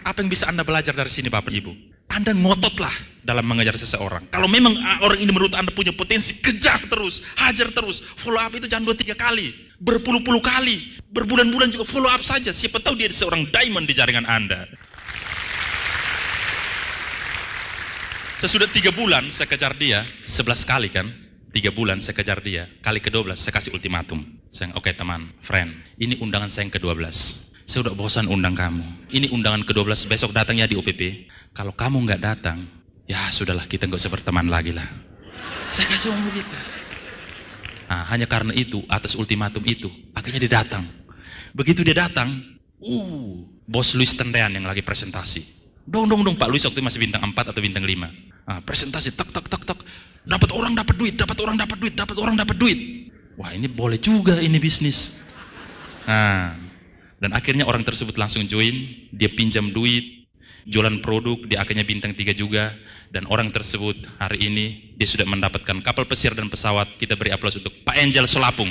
Apa yang bisa Anda belajar dari sini Bapak Ibu? Anda ngototlah dalam mengejar seseorang. Kalau memang orang ini menurut Anda punya potensi, kejar terus, hajar terus. Follow up itu jangan 2-3 kali, berpuluh-puluh kali, berbulan-bulan juga follow up saja. Siapa tahu dia seorang diamond di jaringan Anda. Sesudah 3 bulan saya kejar dia, 11 kali kan, 3 bulan saya kejar dia, kali ke-12 saya kasih ultimatum. Saya, oke teman, friend, ini undangan saya yang ke-12. Saya udah bosan undang kamu. Ini undangan ke-12, besok datang ya di OPP. Kalau kamu nggak datang, ya sudahlah kita nggak usah berteman lagi lah. Saya kasih ngomong begitu. Nah, hanya karena itu, atas ultimatum itu, akhirnya dia datang. Begitu dia datang, Bos Luis Tendean yang lagi presentasi. Dong Pak Luis waktu itu masih bintang 4 atau bintang 5. Presentasi tak. Dapat orang dapat duit. Wah, ini boleh juga ini bisnis. Dan akhirnya orang tersebut langsung join, dia pinjam duit, jualan produk, dia akhirnya bintang 3 juga. Dan orang tersebut hari ini dia sudah mendapatkan kapal pesiar dan pesawat. Kita beri aplaus untuk Pak Angel Solapung.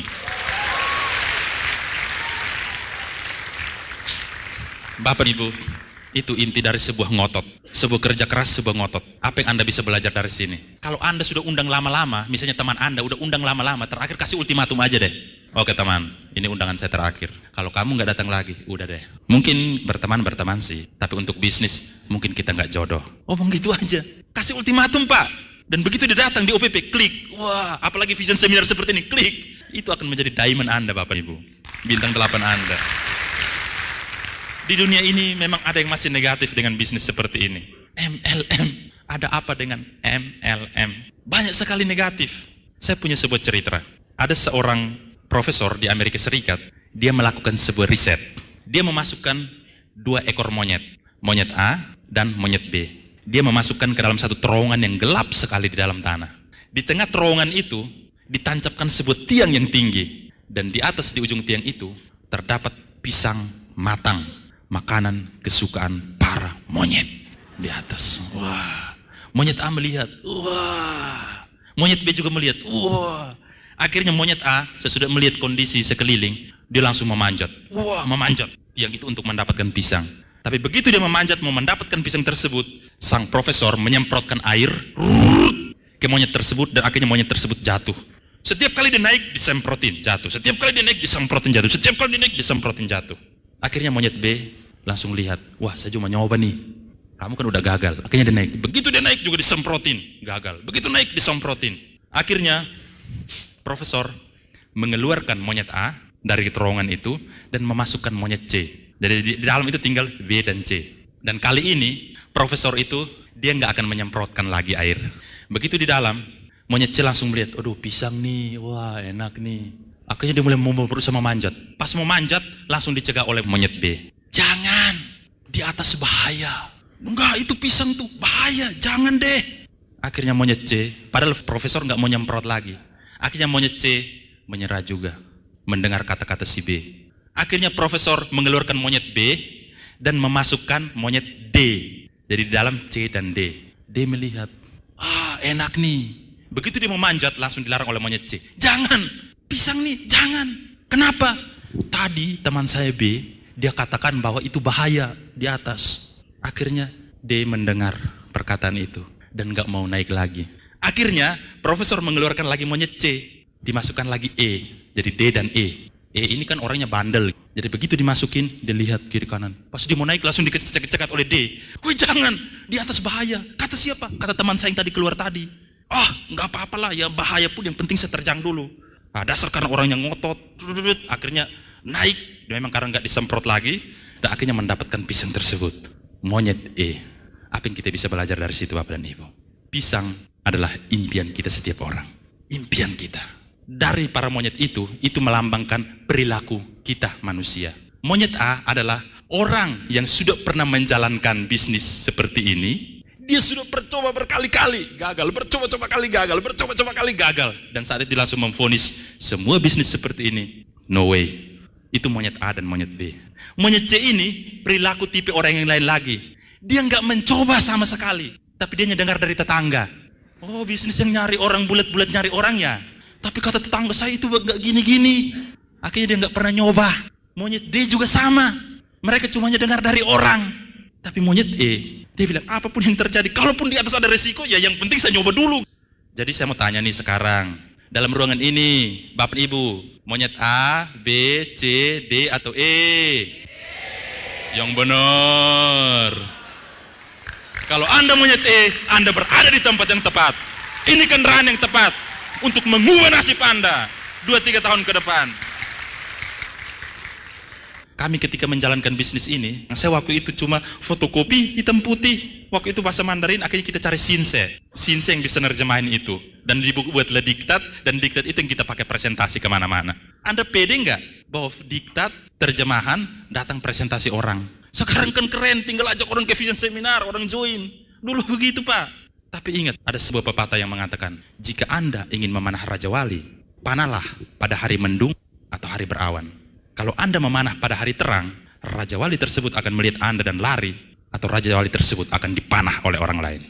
Bapak Ibu, itu inti dari sebuah ngotot, sebuah kerja keras, sebuah ngotot. Apa yang Anda bisa belajar dari sini? Kalau Anda sudah undang lama-lama, misalnya teman Anda udah undang lama-lama, terakhir kasih ultimatum aja deh. Oke teman, ini undangan saya terakhir. Kalau kamu nggak datang lagi, udah deh. Mungkin berteman sih, tapi untuk bisnis mungkin kita nggak jodoh. Omong gitu aja. Kasih ultimatum Pak. Dan begitu dia datang di OPP, klik. Wah, apalagi vision seminar seperti ini, klik. Itu akan menjadi diamond Anda Bapak Ibu. Bintang 8 Anda. Di dunia ini memang ada yang masih negatif dengan bisnis seperti ini. MLM, ada apa dengan MLM? Banyak sekali negatif. Saya punya sebuah cerita. Ada seorang profesor di Amerika Serikat, dia melakukan sebuah riset. Dia memasukkan 2 ekor monyet, monyet A dan monyet B. Dia memasukkan ke dalam satu terowongan yang gelap sekali di dalam tanah. Di tengah terowongan itu ditancapkan sebuah tiang yang tinggi, dan di atas di ujung tiang itu terdapat pisang matang, makanan kesukaan para monyet di atas. Wah, monyet A melihat, wah, monyet B juga melihat, wah. Akhirnya monyet A sesudah melihat kondisi sekeliling, dia langsung memanjat, wah, memanjat tiang itu untuk mendapatkan pisang. Tapi begitu dia memanjat mau mendapatkan pisang tersebut, sang profesor menyemprotkan air ke monyet tersebut, dan akhirnya monyet tersebut jatuh. Setiap kali dia naik disemprotin jatuh, setiap kali dia naik disemprotin jatuh, setiap kali dia naik disemprotin jatuh. Akhirnya monyet B langsung lihat, wah saya cuma nyoba nih, kamu kan udah gagal. Akhirnya dia naik, begitu dia naik juga disemprotin, gagal. Begitu naik disemprotin. Akhirnya profesor mengeluarkan monyet A dari terowongan itu dan memasukkan monyet C. Jadi di dalam itu tinggal B dan C. Dan kali ini profesor itu dia nggak akan menyemprotkan lagi air. Begitu di dalam, monyet C langsung melihat, aduh pisang nih, wah enak nih. Akhirnya dia mulai berusaha memanjat. Pas mau manjat, langsung dicegah oleh monyet B. Jangan, di atas bahaya. Enggak, itu pisang tuh bahaya, jangan deh. Akhirnya monyet C, padahal profesor nggak mau nyemprot lagi. Akhirnya monyet C menyerah juga, mendengar kata-kata si B. Akhirnya profesor mengeluarkan monyet B dan memasukkan monyet D. Jadi di dalam C dan D. D melihat, enak nih. Begitu dia memanjat, langsung dilarang oleh monyet C. Jangan, pisang nih, jangan. Kenapa? Tadi teman saya B, dia katakan bahwa itu bahaya di atas. Akhirnya D mendengar perkataan itu dan gak mau naik lagi. Akhirnya profesor mengeluarkan lagi monyet C, dimasukkan lagi E. Jadi D dan E. E ini kan orangnya bandel. Jadi begitu dimasukin, dia lihat kiri kanan. Pas dia mau naik langsung dicek-cekat oleh D. Wih jangan, di atas bahaya. Kata siapa? Kata teman saya yang tadi keluar tadi. Nggak apa-apalah, ya bahaya pun yang penting saya terjang dulu. Dasar karena orang yang ngotot. Akhirnya naik, dia memang karena nggak disemprot lagi. Dan akhirnya mendapatkan pisang tersebut. Monyet E. Apa yang kita bisa belajar dari situ Bapak dan Ibu? Pisang adalah impian kita setiap orang. Impian kita. Dari para monyet itu melambangkan perilaku kita manusia. Monyet A adalah orang yang sudah pernah menjalankan bisnis seperti ini. Dia sudah bercoba berkali-kali gagal, bercoba-coba kali gagal, bercoba-coba kali gagal. Dan saat itu langsung memvonis semua bisnis seperti ini, no way. Itu monyet A dan monyet B. Monyet C ini perilaku tipe orang yang lain lagi. Dia nggak mencoba sama sekali, tapi dia dengar dari tetangga. Oh, bisnis yang nyari orang, bulat-bulat nyari orang ya. Tapi kata tetangga saya itu gak gini-gini. Akhirnya dia gak pernah nyoba. Monyet D juga sama. Mereka cuma dengar dari orang. Tapi monyet E, dia bilang apapun yang terjadi, kalaupun di atas ada resiko, ya yang penting saya nyoba dulu. Jadi saya mau tanya nih sekarang. Dalam ruangan ini, Bapak Ibu, monyet A, B, C, D atau E? Yang benar. Kalau Anda monyet E, Anda berada di tempat yang tepat. Ini kendaraan yang tepat untuk mengubah nasib Anda 2-3 tahun ke depan. Kami ketika menjalankan bisnis ini, saya waktu itu cuma fotokopi hitam putih. Waktu itu bahasa Mandarin, akhirnya kita cari sinse. Sinse yang bisa nerjemahin itu. Dan dibuatlah diktat, dan diktat itu yang kita pakai presentasi kemana-mana. Anda pede nggak bahwa diktat, terjemahan, datang presentasi orang? Sekarang kan keren, tinggal ajak orang ke vision seminar, orang join. Dulu begitu Pak. Tapi ingat, ada sebuah pepatah yang mengatakan, jika Anda ingin memanah Raja Wali, panahlah pada hari mendung atau hari berawan. Kalau Anda memanah pada hari terang, Raja Wali tersebut akan melihat Anda dan lari, atau Raja Wali tersebut akan dipanah oleh orang lain.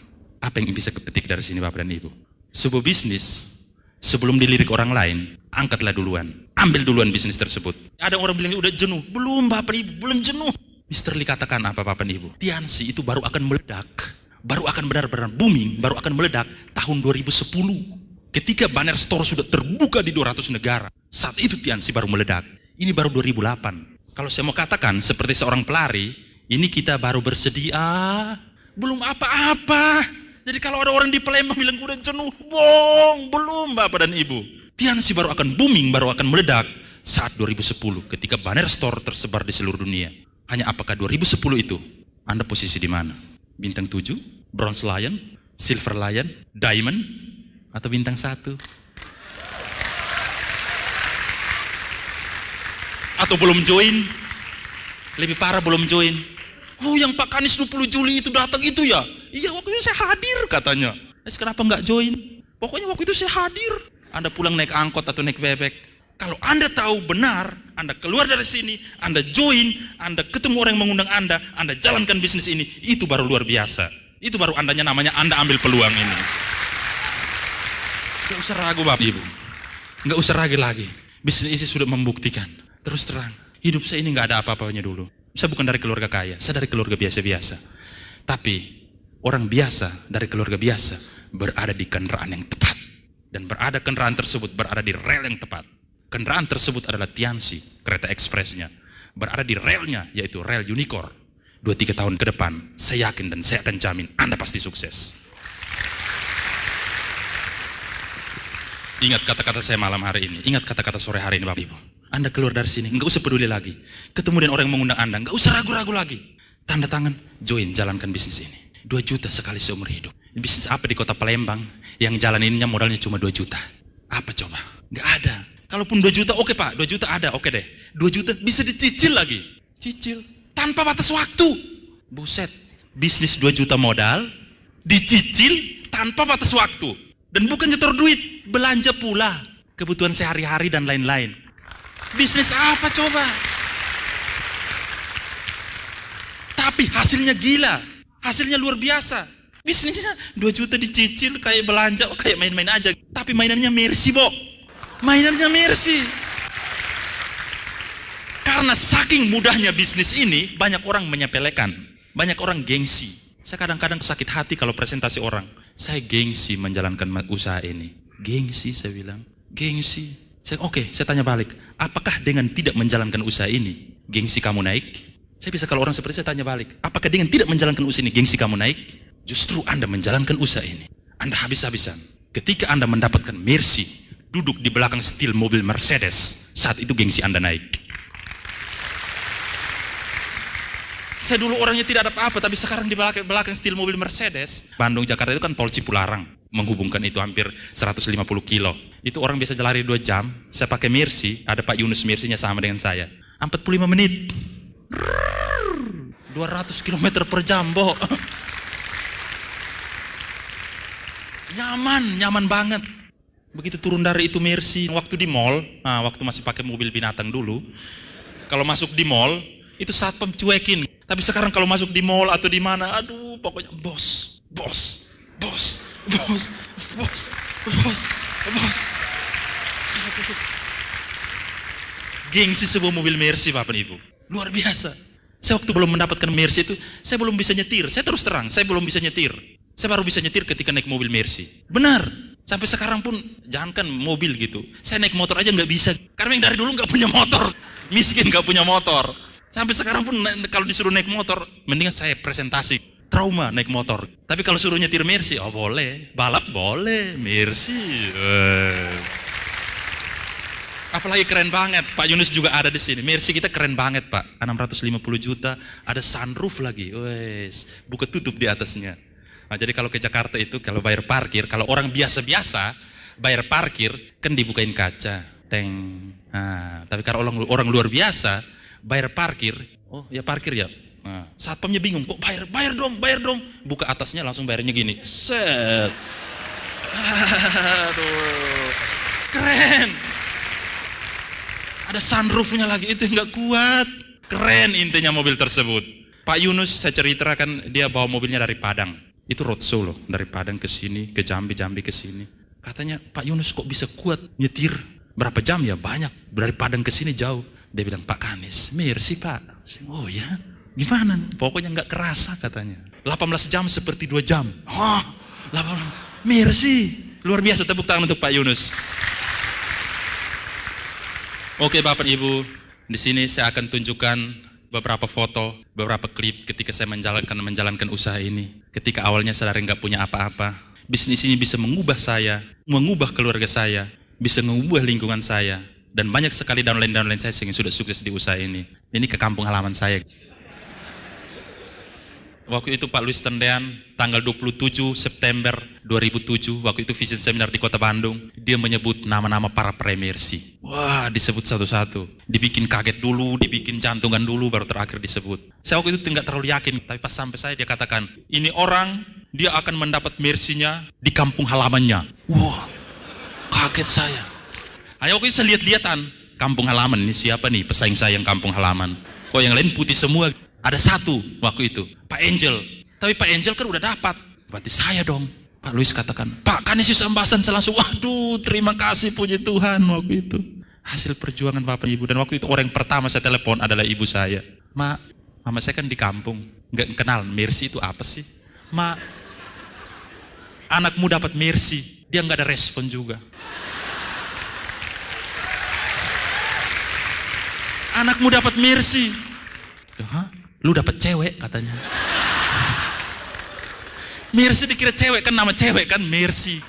Apa yang bisa kepetik dari sini Bapak dan Ibu? Sebuah bisnis, sebelum dilirik orang lain, angkatlah duluan. Ambil duluan bisnis tersebut. Ada orang bilang, udah jenuh. Belum Bapak Ibu, belum jenuh. Mr. Lee katakan apa Bapak dan Ibu? Tiansi itu baru akan meledak. Baru akan benar-benar booming, baru akan meledak tahun 2010. Ketika banner store sudah terbuka di 200 negara. Saat itu Tiansi baru meledak. Ini baru 2008. Kalau saya mau katakan seperti seorang pelari, ini kita baru bersedia, belum apa-apa. Jadi kalau ada orang di Palembang bilang udah jenuh, belum Bapak dan Ibu. Tiansi baru akan booming, baru akan meledak saat 2010 ketika banner store tersebar di seluruh dunia. Hanya apakah 2010 itu Anda posisi di mana? Bintang 7, Bronze Lion, Silver Lion, Diamond, atau bintang 1? Atau belum join? Lebih parah belum join. Oh yang Pak Kanis 20 Juli itu datang itu ya? Iya waktu itu saya hadir katanya. Kenapa nggak join? Pokoknya waktu itu saya hadir. Anda pulang naik angkot atau naik bebek. Kalau Anda tahu benar, Anda keluar dari sini, Anda join, Anda ketemu orang yang mengundang Anda jalankan bisnis ini, itu baru luar biasa. Itu baru namanya Anda ambil peluang ini. Gak usah ragu Bapak Ibu. Gak usah ragu lagi. Bisnis ini sudah membuktikan. Terus terang, hidup saya ini gak ada apa-apanya dulu. Saya bukan dari keluarga kaya, saya dari keluarga biasa-biasa. Tapi orang biasa dari keluarga biasa berada di kendaraan yang tepat. Dan kendaraan tersebut berada di rel yang tepat. Kendaraan tersebut adalah Tiansi, kereta ekspresnya. Berada di relnya, yaitu rel Unicorn. 2-3 tahun ke depan, saya yakin dan saya akan jamin Anda pasti sukses. Ingat kata-kata saya malam hari ini, ingat kata-kata sore hari ini Bapak Ibu. Anda keluar dari sini, nggak usah peduli lagi. Ketemu dengan orang yang mengundang Anda, nggak usah ragu-ragu lagi. Tanda tangan, join, jalankan bisnis ini. 2 juta sekali seumur hidup. Bisnis apa di kota Palembang yang jalan ininya modalnya cuma 2 juta? Apa coba? Nggak ada. Kalaupun 2 juta, oke Pak, 2 juta ada, oke deh. 2 juta bisa dicicil lagi. Cicil, tanpa batas waktu. Buset, Bisnis 2 juta modal, dicicil tanpa batas waktu. Dan bukan nyetor duit, belanja pula. Kebutuhan sehari-hari dan lain-lain. Bisnis apa coba? Tapi hasilnya gila. Hasilnya luar biasa. Bisnisnya 2 juta dicicil, kayak belanja, kayak main-main aja. Tapi mainannya mercy, Bo. Mainannya mercy. Karena saking mudahnya bisnis ini, banyak orang menyepelekan. Banyak orang gengsi. Saya kadang-kadang sakit hati kalau presentasi orang. Saya gengsi menjalankan usaha ini. Gengsi, saya bilang. Gengsi. Oke, saya tanya balik. Apakah dengan tidak menjalankan usaha ini, gengsi kamu naik? Saya bisa kalau orang seperti saya tanya balik. Apakah dengan tidak menjalankan usaha ini, gengsi kamu naik? Justru Anda menjalankan usaha ini. Anda habis-habisan. Ketika Anda mendapatkan mercy, duduk di belakang setir mobil Mercedes, saat itu gengsi Anda naik. Saya dulu orangnya tidak ada apa-apa, tapi sekarang di belakang setir mobil Mercedes. Bandung, Jakarta itu kan tol Cipularang. Menghubungkan itu hampir 150 kilo. Itu orang biasa lari 2 jam. Saya pakai Mercy, ada Pak Yunus Mercy-nya sama dengan saya. 45 menit. 200 km per jam, Bo. Nyaman banget. Begitu turun dari itu Mercy, waktu di mall, waktu masih pakai mobil binatang dulu. Kalau masuk di mall, itu satpam cuekin. Tapi sekarang kalau masuk di mall atau di mana, aduh, pokoknya bos. Gengsi sebuah mobil Mercy, Bapak Ibu. Luar biasa. Saya waktu belum mendapatkan Mercy itu, saya belum bisa nyetir. Saya terus terang, saya belum bisa nyetir. Saya baru bisa nyetir ketika naik mobil Mercy. Benar. Sampai sekarang pun, jangankan mobil gitu. Saya naik motor aja nggak bisa. Karena yang dari dulu nggak punya motor. Miskin nggak punya motor. Sampai sekarang pun kalau disuruh naik motor, mendingan saya presentasi. Trauma naik motor. Tapi kalau suruh nyetir Mercy, oh boleh. Balap boleh. Mercy. Apalagi keren banget. Pak Yunus juga ada di sini. Mercy kita keren banget, Pak. 650 juta. Ada sunroof lagi. Wes, buka tutup di atasnya. Nah, jadi kalau ke Jakarta itu, kalau bayar parkir, kalau orang biasa-biasa bayar parkir, kan dibukain kaca. Teng. Nah, tapi kalau orang luar biasa bayar parkir, oh ya parkir ya. Nah, satpamnya bingung, kok bayar dong. Buka atasnya langsung bayarnya gini. Set. Aduh. Keren. Ada sunroofnya lagi, itu nggak kuat. Keren intinya mobil tersebut. Pak Yunus saya ceritakan, dia bawa mobilnya dari Padang. Itu roadshow loh, dari Padang ke sini, ke Jambi ke sini. Katanya, Pak Yunus kok bisa kuat nyetir? Berapa jam ya? Banyak. Dari Padang ke sini jauh. Dia bilang, Pak Kanis, Mercy Pak. Oh ya, gimana? Pokoknya nggak kerasa katanya. 18 jam seperti 2 jam. Oh, Mercy. Luar biasa, tepuk tangan untuk Pak Yunus. Oke Bapak Ibu, di sini saya akan tunjukkan beberapa foto, beberapa klip ketika saya menjalankan usaha ini. Ketika awalnya saya nggak punya apa-apa, bisnis ini bisa mengubah saya, mengubah keluarga saya, bisa mengubah lingkungan saya. Dan banyak sekali downline saya sehingga sudah sukses di usaha ini. Ini ke kampung halaman saya. Waktu itu Pak Luis Tendean, tanggal 27 September 2007, waktu itu vision seminar di Kota Bandung, dia menyebut nama-nama para Mercy. Wah, disebut satu-satu. Dibikin kaget dulu, dibikin jantungan dulu, baru terakhir disebut. Saya waktu itu nggak terlalu yakin, tapi pas sampai saya dia katakan, ini orang, dia akan mendapat Mercy-nya di kampung halamannya. Wah, kaget saya. Ayo waktu itu saya lihat-lihatan, kampung halaman, ini siapa nih pesaing saya yang kampung halaman. Kok yang lain putih semua? Ada satu waktu itu, Pak Angel. Tapi Pak Angel kan udah dapat, berarti saya dong. Pak Luis katakan, Pak Kanisius Ambasan, saya langsung, waduh terima kasih puji Tuhan waktu itu. Hasil perjuangan Bapak Ibu. Dan waktu itu orang yang pertama saya telepon adalah ibu saya. Mama saya kan di kampung, nggak kenal Mercy itu apa sih. Anakmu dapat Mercy, dia nggak ada respon juga. Anakmu dapat Mercy. Hah? Lu dapat cewek katanya. Mercy dikira cewek, kan nama cewek kan Mercy.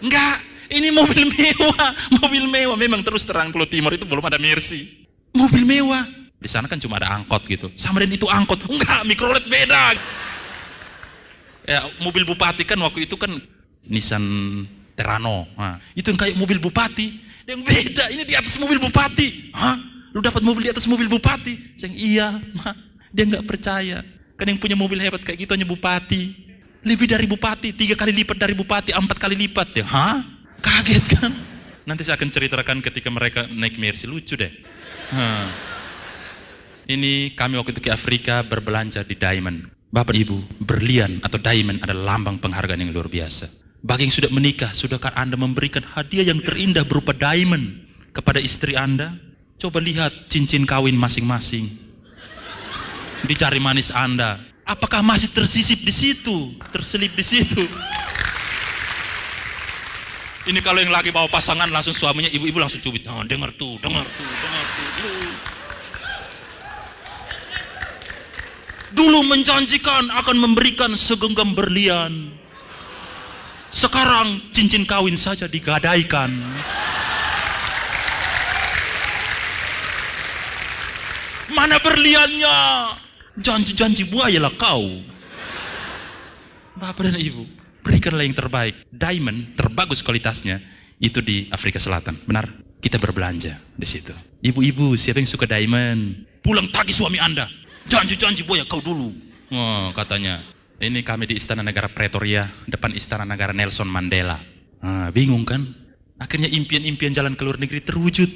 Enggak, ini mobil mewah. Mobil mewah, memang terus terang Pulau Timur itu belum ada Mercy. Mobil mewah. Di sana kan cuma ada angkot gitu. Sama dengan itu angkot. Enggak, Mikrolet beda. Ya, mobil bupati kan waktu itu kan Nissan Terrano. Nah, itu yang kayak mobil bupati. Yang beda, ini di atas mobil bupati. Hah? Lu dapat mobil di atas mobil bupati? Saya iya, Ma. Dia nggak percaya. Kan yang punya mobil hebat kayak gitu hanya bupati. Lebih dari bupati, 3 kali lipat dari bupati, 4 kali lipat ya. Hah? Kaget kan? Nanti saya akan ceritakan ketika mereka naik Mercy, lucu deh. Ini kami waktu itu ke Afrika berbelanja di diamond. Bapak Ibu, berlian atau diamond adalah lambang penghargaan yang luar biasa. Bagi yang sudah menikah, sudahkah Anda memberikan hadiah yang terindah berupa diamond kepada istri Anda? Coba lihat cincin kawin masing-masing di jari manis Anda. Apakah masih tersisip di situ, terselip di situ? Ini kalau yang lagi bawa pasangan langsung suaminya, ibu-ibu langsung cubit. Oh, dengar tuh. Dulu menjanjikan akan memberikan segenggam berlian. Sekarang cincin kawin saja digadaikan. Mana berliannya? Janji-janji buaya lah kau. Bapak dan Ibu, berikanlah yang terbaik. Diamond terbagus kualitasnya itu di Afrika Selatan. Benar? Kita berbelanja di situ. Ibu-ibu, siapa yang suka diamond? Pulang tagih suami Anda. Janji-janji buaya kau dulu. Oh, katanya. Ini kami di Istana Negara Pretoria, depan Istana Negara Nelson Mandela. Bingung kan? Akhirnya impian-impian jalan ke luar negeri terwujud.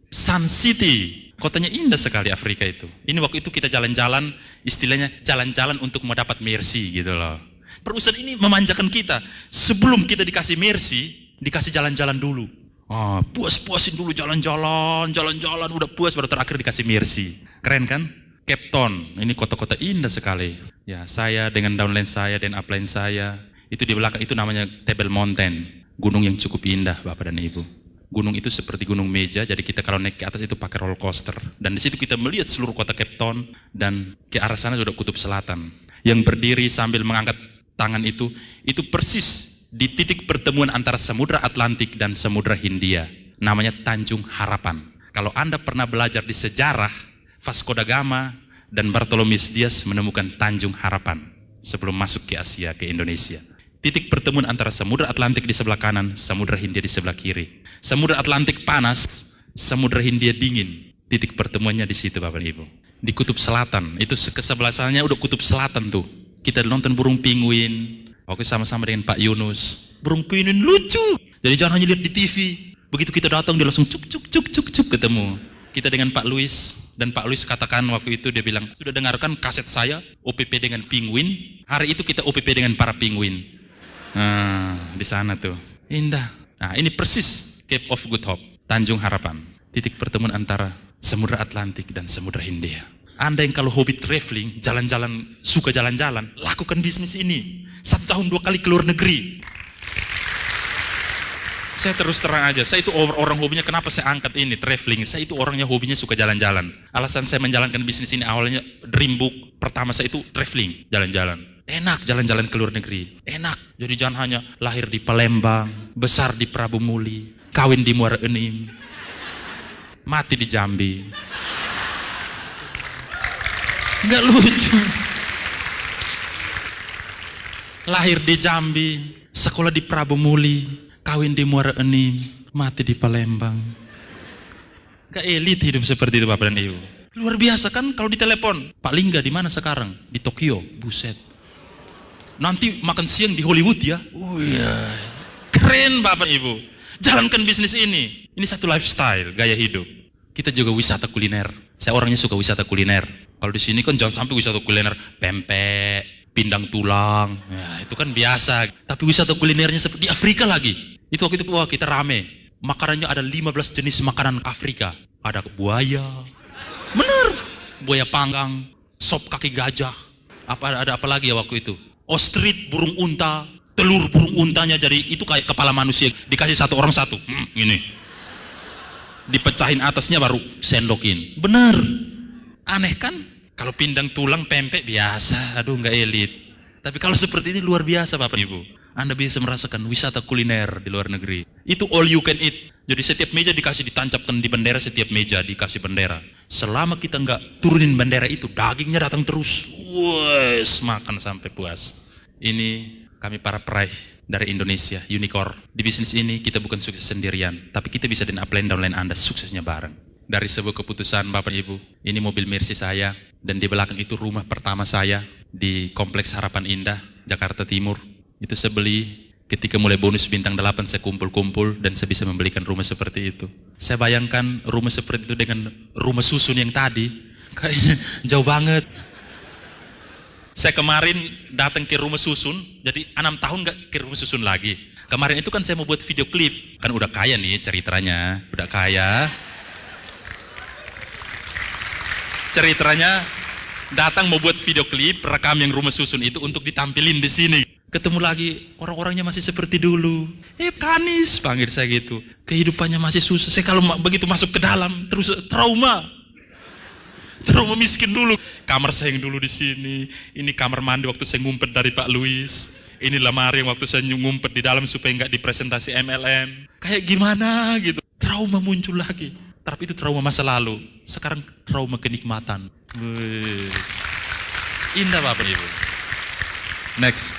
Sun City. Kotanya indah sekali Afrika itu. Ini waktu itu kita jalan-jalan, istilahnya jalan-jalan untuk mendapat mercy gitu loh. Perusahaan ini memanjakan kita. Sebelum kita dikasih mercy, dikasih jalan-jalan dulu. Puas-puasin dulu jalan-jalan, udah puas baru terakhir dikasih mercy. Keren kan? Cape Town, ini kota-kota indah sekali. Ya, saya dengan downline saya dan upline saya, itu di belakang itu namanya Table Mountain, gunung yang cukup indah Bapak dan Ibu. Gunung itu seperti gunung meja, jadi kita kalau naik ke atas itu pakai roller coaster. Dan di situ kita melihat seluruh kota Cape Town dan ke arah sana sudah kutub selatan. Yang berdiri sambil mengangkat tangan itu persis di titik pertemuan antara Samudra Atlantik dan Samudra Hindia. Namanya Tanjung Harapan. Kalau Anda pernah belajar di sejarah, Vasco da Gama dan Bartolomeus Dias menemukan Tanjung Harapan sebelum masuk ke Asia, ke Indonesia. Titik pertemuan antara Samudra Atlantik di sebelah kanan, Samudra Hindia di sebelah kiri. Samudra Atlantik panas, Samudra Hindia dingin. Titik pertemuannya di situ Bapak Ibu. Di kutub selatan, itu kesebelasannya udah kutub selatan tuh. Kita nonton burung penguin, waktu sama-sama dengan Pak Yunus. Burung penguin lucu. Jadi jangan hanya lihat di TV. Begitu kita datang dia langsung cuk ketemu. Kita dengan Pak Luis, dan Pak Luis katakan waktu itu dia bilang, sudah dengarkan kaset saya OPP dengan penguin? Hari itu kita OPP dengan para penguin. Di sana tuh indah. Nah, ini persis Cape of Good Hope, Tanjung Harapan, titik pertemuan antara Samudra Atlantik dan Samudra Hindia. Anda yang kalau hobi traveling, jalan-jalan, suka jalan-jalan, lakukan bisnis ini. 1 tahun 2 kali ke luar negeri. Saya terus terang aja, saya itu orang hobinya, kenapa saya angkat ini, traveling. Saya itu orangnya hobinya suka jalan-jalan. Alasan saya menjalankan bisnis ini awalnya, dream book pertama saya itu traveling, jalan-jalan. Enak jalan-jalan ke luar negeri, enak. Jadi jangan hanya lahir di Palembang, besar di Prabu Muli, kawin di Muara Enim, mati di Jambi. Enggak lucu. Lahir di Jambi, sekolah di Prabu Muli, kawin di Muara Enim, mati di Palembang. Enggak elit hidup seperti itu Bapak dan Ibu. Luar biasa kan kalau ditelepon, Pak Lingga di mana sekarang? Di Tokyo, buset. Nanti makan siang di Hollywood ya. Iya. Keren Bapak Ibu. Jalankan bisnis ini. Ini satu lifestyle, gaya hidup. Kita juga wisata kuliner. Saya orangnya suka wisata kuliner. Kalau di sini kan jangan sampai wisata kuliner pempek, pindang tulang. Ya, itu kan biasa. Tapi wisata kulinernya seperti di Afrika lagi. Itu waktu itu kita rame. Makanannya ada 15 jenis makanan Afrika. Ada buaya. Bener. Buaya panggang, sop kaki gajah. Ada apa lagi ya waktu itu? Ostrich, burung unta, telur burung untanya jadi itu kayak kepala manusia, dikasih satu orang satu, ini dipecahin atasnya baru sendokin. Bener, aneh kan? Kalau pindang tulang pempek biasa, aduh nggak elit. Tapi kalau seperti ini luar biasa Bapak Ibu. Anda bisa merasakan wisata kuliner di luar negeri. Itu all you can eat. Jadi setiap meja dikasih ditancapkan di bendera, setiap meja dikasih bendera. Selama kita nggak turunin bendera itu, dagingnya datang terus. Wes, makan sampai puas. Ini kami para peraih dari Indonesia, unicorn. Di bisnis ini kita bukan sukses sendirian, tapi kita bisa dan upline downline Anda suksesnya bareng. Dari sebuah keputusan Bapak Ibu, ini mobil Mercy saya, dan di belakang itu rumah pertama saya. di Kompleks Harapan Indah, Jakarta Timur. Itu saya beli ketika mulai bonus bintang 8, saya kumpul-kumpul dan saya bisa membelikan rumah seperti itu. Saya bayangkan rumah seperti itu dengan rumah susun yang tadi, kayaknya jauh banget. Saya kemarin datang ke rumah susun, jadi 6 tahun gak ke rumah susun lagi. Kemarin itu kan saya mau buat video klip, kan udah kaya nih ceritanya, udah kaya. Ceritanya datang mau buat video klip, rekam yang rumah susun itu untuk ditampilin di sini. Ketemu lagi, orang-orangnya masih seperti dulu. Kanis, panggil saya gitu. Kehidupannya masih susah. Saya kalau begitu masuk ke dalam, terus trauma miskin dulu. Kamar saya yang dulu di sini. Ini kamar mandi waktu saya ngumpet dari Pak Luis. Ini lemari yang waktu saya ngumpet di dalam supaya nggak dipresentasi MLM. Kayak gimana gitu. Trauma muncul lagi. Tapi itu trauma masa lalu. Sekarang trauma kenikmatan. Wih. Indah Bapak Ibu. Next.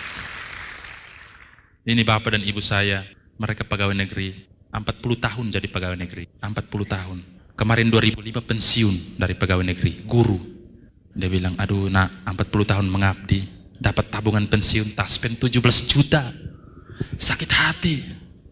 Ini Bapak dan Ibu saya. Mereka pegawai negeri. 40 tahun jadi pegawai negeri. 40 tahun. Kemarin 2005 pensiun dari pegawai negeri, guru. Dia bilang, aduh nak, 40 tahun mengabdi, dapat tabungan pensiun, taspen 17 juta. Sakit hati.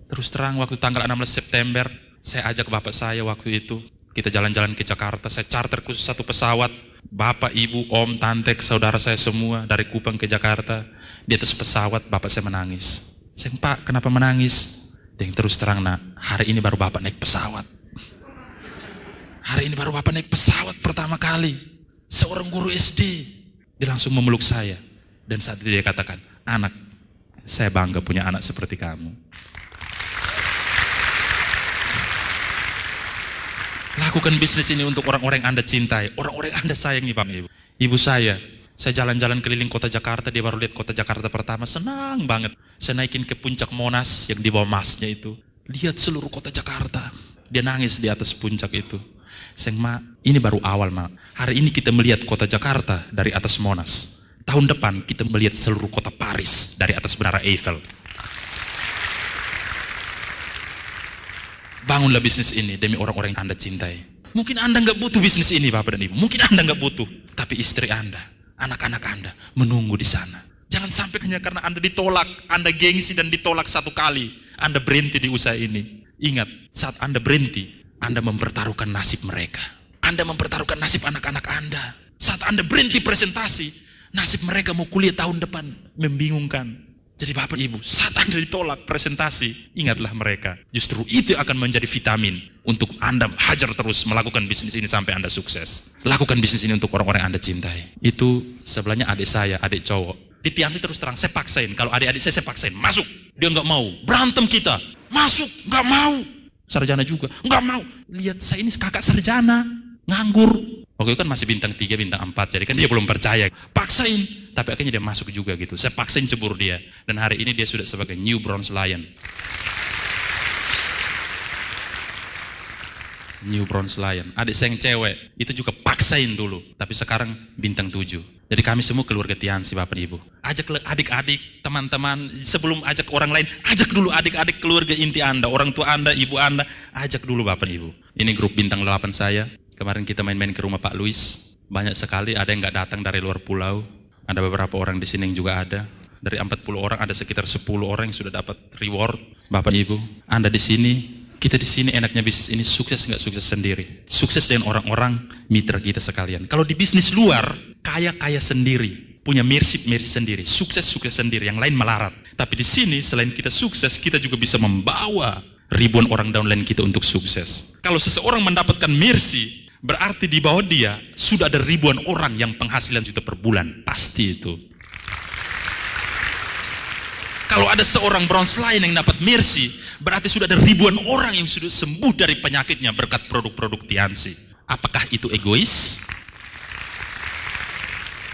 Terus terang waktu tanggal 16 September, saya ajak bapak saya waktu itu, kita jalan-jalan ke Jakarta, saya charter khusus 1 pesawat, bapak, ibu, om, tante, saudara saya semua, dari Kupang ke Jakarta. Di atas pesawat, bapak saya menangis. Saya, Pak, kenapa menangis? Dia terus terang nak, hari ini baru bapak naik pesawat. Hari ini baru bapak naik pesawat pertama kali. Seorang guru SD. Dia langsung memeluk saya. Dan saat itu dia katakan, anak, saya bangga punya anak seperti kamu. Lakukan bisnis ini untuk orang-orang yang Anda cintai. Orang-orang yang Anda sayangi, Pak Ibu. Ibu saya jalan-jalan keliling kota Jakarta. Dia baru lihat kota Jakarta pertama. Senang banget. Saya naikin ke puncak Monas yang di bawah masnya itu. Lihat seluruh kota Jakarta. Dia nangis di atas puncak itu. Sayang, Ma, ini baru awal, Ma. Hari ini kita melihat kota Jakarta dari atas Monas. Tahun depan kita melihat seluruh kota Paris dari atas Menara Eiffel. Bangunlah bisnis ini demi orang-orang yang Anda cintai. Mungkin Anda nggak butuh bisnis ini, Bapak dan Ibu. Mungkin Anda nggak butuh. Tapi istri Anda, anak-anak Anda menunggu di sana. Jangan sampai hanya karena Anda ditolak, Anda gengsi dan ditolak 1 kali, Anda berhenti di usaha ini. Ingat, saat Anda berhenti, Anda mempertaruhkan nasib mereka. Anda mempertaruhkan nasib anak-anak Anda. Saat Anda berhenti presentasi, nasib mereka mau kuliah tahun depan membingungkan. Jadi Bapak Ibu, saat Anda ditolak presentasi, ingatlah mereka. Justru itu akan menjadi vitamin untuk Anda hajar terus melakukan bisnis ini sampai Anda sukses. Lakukan bisnis ini untuk orang-orang yang Anda cintai. Itu sebelahnya adik saya, adik cowok. Di Tiansi terus terang, saya paksain. Kalau adik-adik saya paksain. Masuk. Dia nggak mau. Berantem kita. Masuk. Nggak mau. Sarjana juga, nggak mau. Lihat saya ini kakak sarjana, nganggur. Waktu itu kan masih bintang 3, bintang 4, jadi kan dia belum percaya. Paksain, tapi akhirnya dia masuk juga gitu. Saya paksain cebur dia, dan hari ini dia sudah sebagai New Bronze Lion. New Bronze Lion. Adik saya yang cewek, itu juga paksain dulu, tapi sekarang bintang 7. Jadi kami semua keluarga Tiansi, Bapak Ibu. Ajak adik-adik, teman-teman, sebelum ajak orang lain, ajak dulu adik-adik keluarga inti Anda, orang tua Anda, ibu Anda, ajak dulu Bapak Ibu. Ini grup bintang 8 saya. Kemarin kita main-main ke rumah Pak Luis. Banyak sekali, ada yang nggak datang dari luar pulau. Ada beberapa orang di sini yang juga ada. Dari 40 orang ada sekitar 10 orang yang sudah dapat reward. Bapak Ibu, Anda di sini, kita di sini enaknya bisnis ini sukses nggak sukses sendiri. Sukses dengan orang-orang mitra kita sekalian. Kalau di bisnis luar, kaya-kaya sendiri, punya mercy sendiri, sukses sendiri, yang lain melarat. Tapi di sini selain kita sukses, kita juga bisa membawa ribuan orang downline kita untuk sukses. Kalau seseorang mendapatkan mercy, berarti di bawah dia sudah ada ribuan orang yang penghasilan juta per bulan. Pasti itu. Kalau ada seorang bronze lion yang dapat mercy, berarti sudah ada ribuan orang yang sudah sembuh dari penyakitnya berkat produk-produk Tiansi. Apakah itu egois?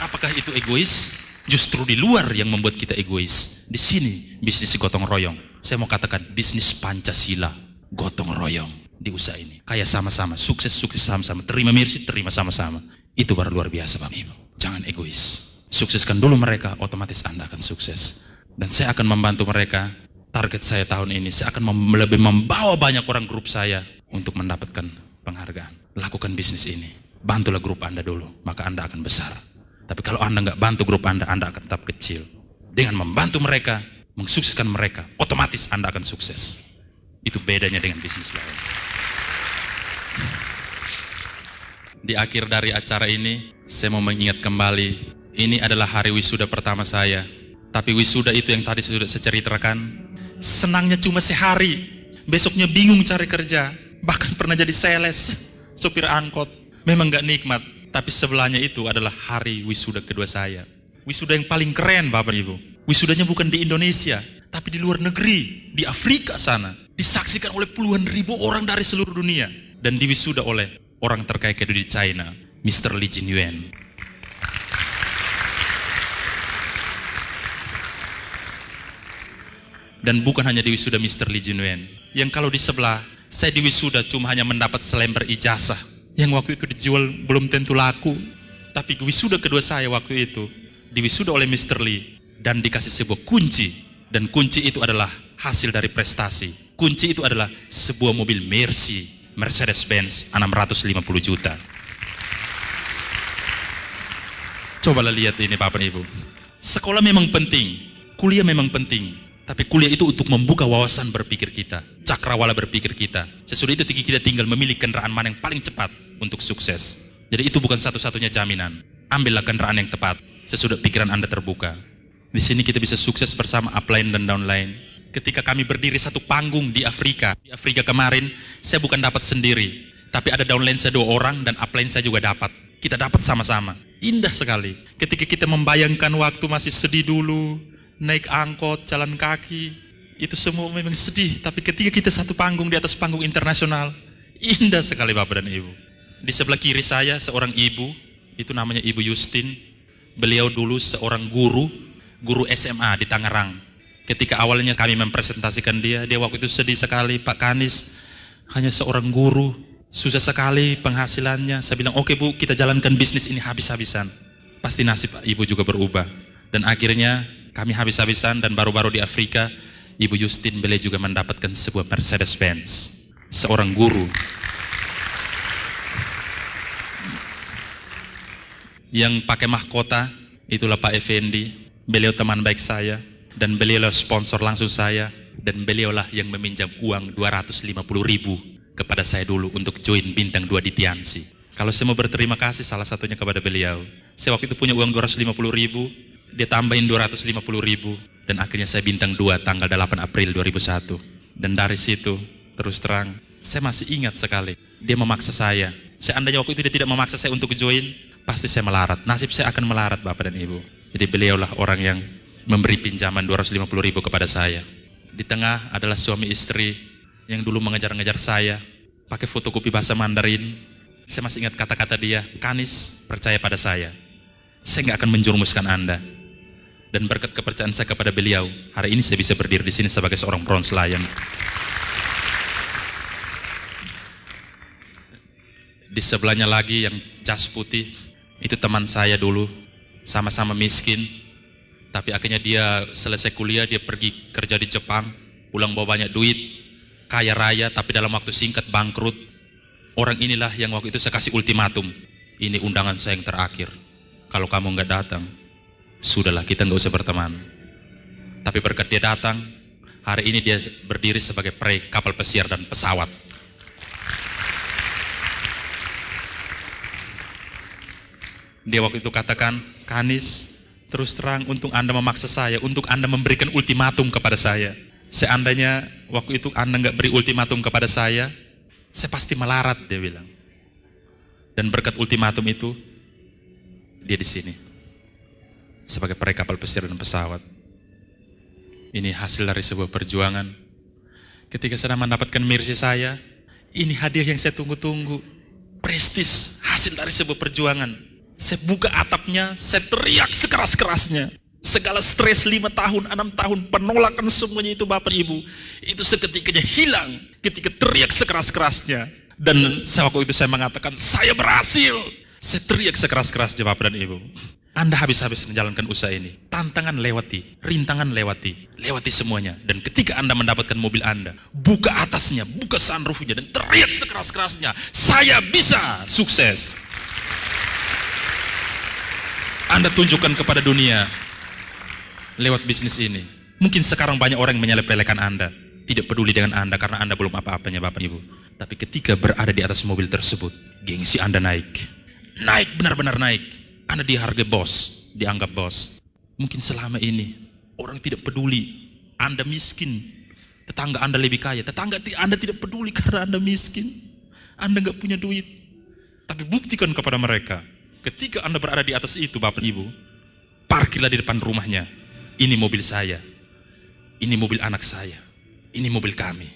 Apakah itu egois? Justru di luar yang membuat kita egois. Di sini bisnis gotong royong. Saya mau katakan bisnis Pancasila, gotong royong di usaha ini. Kayak sama-sama, sukses sama-sama, terima mercy, terima sama-sama. Itu baru luar biasa, Bapak Ibu. Jangan egois. Sukseskan dulu mereka, otomatis Anda akan sukses. Dan saya akan membantu mereka. Target saya tahun ini, saya akan lebih membawa banyak orang grup saya untuk mendapatkan penghargaan. Lakukan bisnis ini. Bantulah grup Anda dulu, maka Anda akan besar. Tapi kalau Anda nggak bantu grup Anda akan tetap kecil. Dengan membantu mereka, mensukseskan mereka, otomatis Anda akan sukses. Itu bedanya dengan bisnis lain. Di akhir dari acara ini, saya mau mengingat kembali, ini adalah hari wisuda pertama saya. Tapi wisuda itu yang tadi sudah saya ceritakan, senangnya cuma sehari. Besoknya bingung cari kerja. Bahkan pernah jadi sales, sopir angkot. Memang gak nikmat. Tapi sebelahnya itu adalah hari wisuda kedua saya. Wisuda yang paling keren Bapak Ibu. Wisudanya bukan di Indonesia, tapi di luar negeri, di Afrika sana. Disaksikan oleh puluhan ribu orang dari seluruh dunia. Dan diwisuda oleh orang terkaya kedua di China, Mr. Li Jinyuan. Dan bukan hanya di wisuda Mr. Li Jinyuan. Yang kalau di sebelah, saya di wisuda cuma hanya mendapat selembar ijazah. Yang waktu itu dijual belum tentu laku. Tapi wisuda kedua saya waktu itu, diwisuda oleh Mr. Li. Dan dikasih sebuah kunci. Dan kunci itu adalah hasil dari prestasi. Kunci itu adalah sebuah mobil Mercedes-Benz 650 juta. Cobalah lihat ini Bapak Ibu. Sekolah memang penting, kuliah memang penting. Tapi kuliah itu untuk membuka wawasan berpikir kita, cakrawala berpikir kita. Sesudah itu kita tinggal memilih kendaraan mana yang paling cepat untuk sukses. Jadi itu bukan satu-satunya jaminan. Ambillah kendaraan yang tepat, sesudah pikiran Anda terbuka. Di sini kita bisa sukses bersama upline dan downline. Ketika kami berdiri satu panggung di Afrika kemarin, saya bukan dapat sendiri. Tapi ada downline saya 2 orang dan upline saya juga dapat. Kita dapat sama-sama. Indah sekali. Ketika kita membayangkan waktu masih sedih dulu, naik angkot, jalan kaki, itu semua memang sedih. Tapi ketika kita satu panggung di atas panggung internasional, indah sekali Bapak dan Ibu. Di sebelah kiri saya seorang ibu, itu namanya Ibu Justin. Beliau dulu seorang guru SMA di Tangerang. Ketika awalnya kami mempresentasikan dia waktu itu sedih sekali, Pak Kanis hanya seorang guru, susah sekali penghasilannya. Saya bilang, oke Bu, kita jalankan bisnis ini habis-habisan. Pasti nasib Ibu juga berubah. Dan akhirnya kami habis-habisan dan baru-baru di Afrika, Ibu Justin beliau juga mendapatkan sebuah Mercedes-Benz. Seorang guru. Yang pakai mahkota, itulah Pak Effendi. Beliau teman baik saya. Dan beliaulah sponsor langsung saya. Dan beliaulah yang meminjam uang 250.000 kepada saya dulu untuk join Bintang 2 di Tiansi. Kalau saya mau berterima kasih salah satunya kepada beliau. Saya waktu itu punya uang 250.000. Dia tambahin 250.000 dan akhirnya saya Bintang 2 tanggal 8 April 2001. Dan dari situ terus terang saya masih ingat sekali dia memaksa saya. Seandainya waktu itu dia tidak memaksa saya untuk join, pasti saya melarat. Nasib saya akan melarat Bapak dan Ibu. Jadi beliaulah orang yang memberi pinjaman 250.000 kepada saya. Di tengah adalah suami istri yang dulu mengejar-ngejar saya pakai fotokopi bahasa Mandarin. Saya masih ingat kata-kata dia, Kanis, percaya pada saya nggak akan menjerumuskan Anda. Dan berkat kepercayaan saya kepada beliau, hari ini saya bisa berdiri di sini sebagai seorang bronze lion. Di sebelahnya lagi yang jas putih, itu teman saya dulu, sama-sama miskin. Tapi akhirnya dia selesai kuliah, dia pergi kerja di Jepang, pulang bawa banyak duit, kaya raya, tapi dalam waktu singkat bangkrut. Orang inilah yang waktu itu saya kasih ultimatum, ini undangan saya yang terakhir. Kalau kamu nggak datang, sudahlah kita nggak usah berteman. Tapi berkat dia datang, hari ini dia berdiri sebagai peraih kapal pesiar dan pesawat. Dia waktu itu katakan, Kanis, terus terang untung Anda memaksa saya, untuk Anda memberikan ultimatum kepada saya. Seandainya waktu itu Anda nggak beri ultimatum kepada saya pasti melarat, dia bilang. Dan berkat ultimatum itu, dia di sini sebagai peraih kapal pesiar dan pesawat. Ini hasil dari sebuah perjuangan. Ketika saya mendapatkan mercy saya, ini hadiah yang saya tunggu-tunggu. Prestis, hasil dari sebuah perjuangan. Saya buka atapnya, saya teriak sekeras-kerasnya. Segala stres 5 tahun, 6 tahun, penolakan semuanya itu Bapak Ibu, itu seketikanya hilang ketika teriak sekeras-kerasnya. Dan waktu itu saya mengatakan, saya berhasil. Saya teriak sekeras-kerasnya Bapak dan Ibu. Anda habis-habis menjalankan usaha ini. Tantangan lewati, rintangan lewati semuanya. Dan ketika Anda mendapatkan mobil Anda, buka atasnya, buka sunroofnya, dan teriak sekeras-kerasnya, saya bisa sukses. Anda tunjukkan kepada dunia lewat bisnis ini. Mungkin sekarang banyak orang yang menyepelekan Anda, tidak peduli dengan Anda karena Anda belum apa-apanya Bapak Ibu. Tapi ketika berada di atas mobil tersebut, gengsi Anda naik. Naik, benar-benar naik. Anda dihargai bos, dianggap bos. Mungkin selama ini orang tidak peduli. Anda miskin, tetangga Anda lebih kaya. Tetangga Anda tidak peduli karena Anda miskin. Anda nggak punya duit. Tapi buktikan kepada mereka, ketika Anda berada di atas itu Bapak Ibu, parkirlah di depan rumahnya. Ini mobil saya, ini mobil anak saya, ini mobil kami.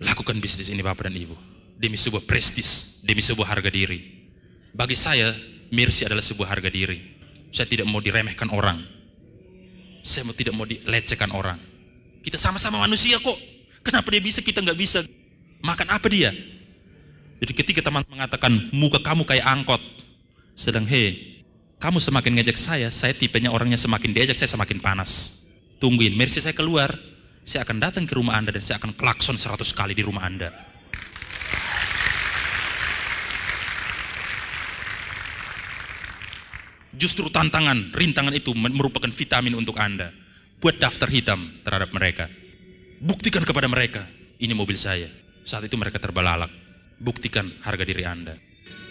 Lakukan bisnis ini Bapak dan Ibu, demi sebuah prestis, demi sebuah harga diri. Bagi saya, Mercy adalah sebuah harga diri. Saya tidak mau diremehkan orang. Saya tidak mau dilecehkan orang. Kita sama-sama manusia kok. Kenapa dia bisa, kita nggak bisa? Makan apa dia? Jadi ketika teman mengatakan, muka kamu kayak angkot. Sedang, kamu semakin ngejek saya tipenya orangnya semakin diajak, saya semakin panas. Tungguin, Mercy saya keluar. Saya akan datang ke rumah Anda dan saya akan klakson 100 kali di rumah Anda. Justru tantangan, rintangan itu merupakan vitamin untuk Anda. Buat daftar hitam terhadap mereka. Buktikan kepada mereka, ini mobil saya. Saat itu mereka terbelalak. Buktikan harga diri Anda.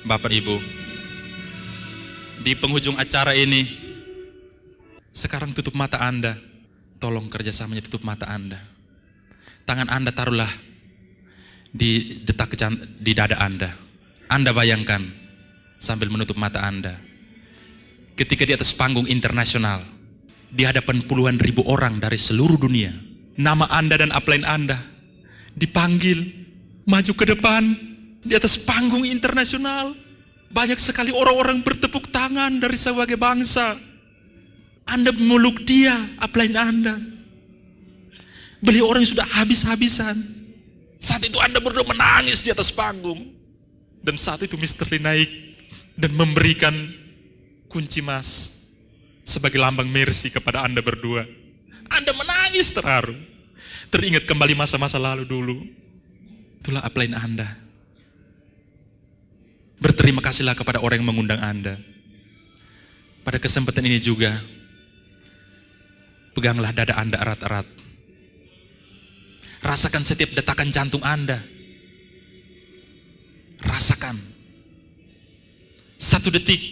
Bapak Ibu, di penghujung acara ini, sekarang tutup mata Anda. Tolong kerjasamanya tutup mata Anda. Tangan Anda taruhlah di dada Anda. Anda bayangkan sambil menutup mata Anda. Ketika di atas panggung internasional, di hadapan puluhan ribu orang dari seluruh dunia, nama Anda dan upline Anda dipanggil maju ke depan di atas panggung internasional. Banyak sekali orang-orang bertepuk tangan dari sebagai bangsa. Anda memeluk dia, upline Anda. Beliau orang yang sudah habis-habisan. Saat itu Anda berdua menangis di atas panggung. Dan saat itu Mr. Lee naik dan memberikan kunci emas sebagai lambang mercy kepada Anda berdua. Anda menangis terharu. Teringat kembali masa-masa lalu dulu. Itulah upline Anda. Berterima kasihlah kepada orang yang mengundang Anda. Pada kesempatan ini juga, peganglah dada Anda erat-erat. Rasakan setiap detakan jantung Anda. Rasakan. 1 detik,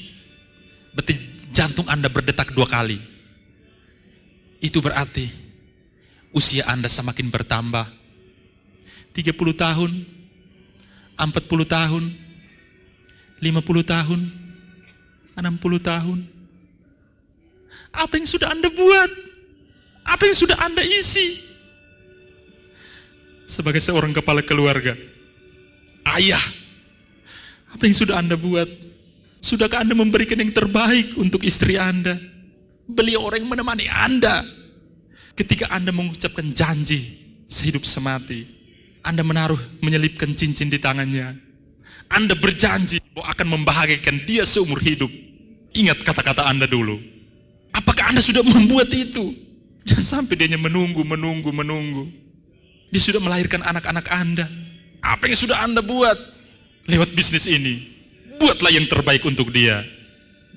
jantung Anda berdetak 2 kali. Itu berarti usia Anda semakin bertambah. 30 tahun, 40 tahun, 50 tahun, 60 tahun. Apa yang sudah Anda buat? Apa yang sudah Anda isi? Sebagai seorang kepala keluarga, ayah, apa yang sudah Anda buat? Sudahkah Anda memberikan yang terbaik untuk istri Anda? Beliau orang yang menemani Anda. Ketika Anda mengucapkan janji sehidup semati, Anda menyelipkan cincin di tangannya. Anda berjanji bahwa akan membahagiakan dia seumur hidup. Ingat kata-kata Anda dulu. Apakah Anda sudah membuat itu? Jangan sampai dia menunggu. Dia sudah melahirkan anak-anak Anda. Apa yang sudah Anda buat? Lewat bisnis ini, buatlah yang terbaik untuk dia.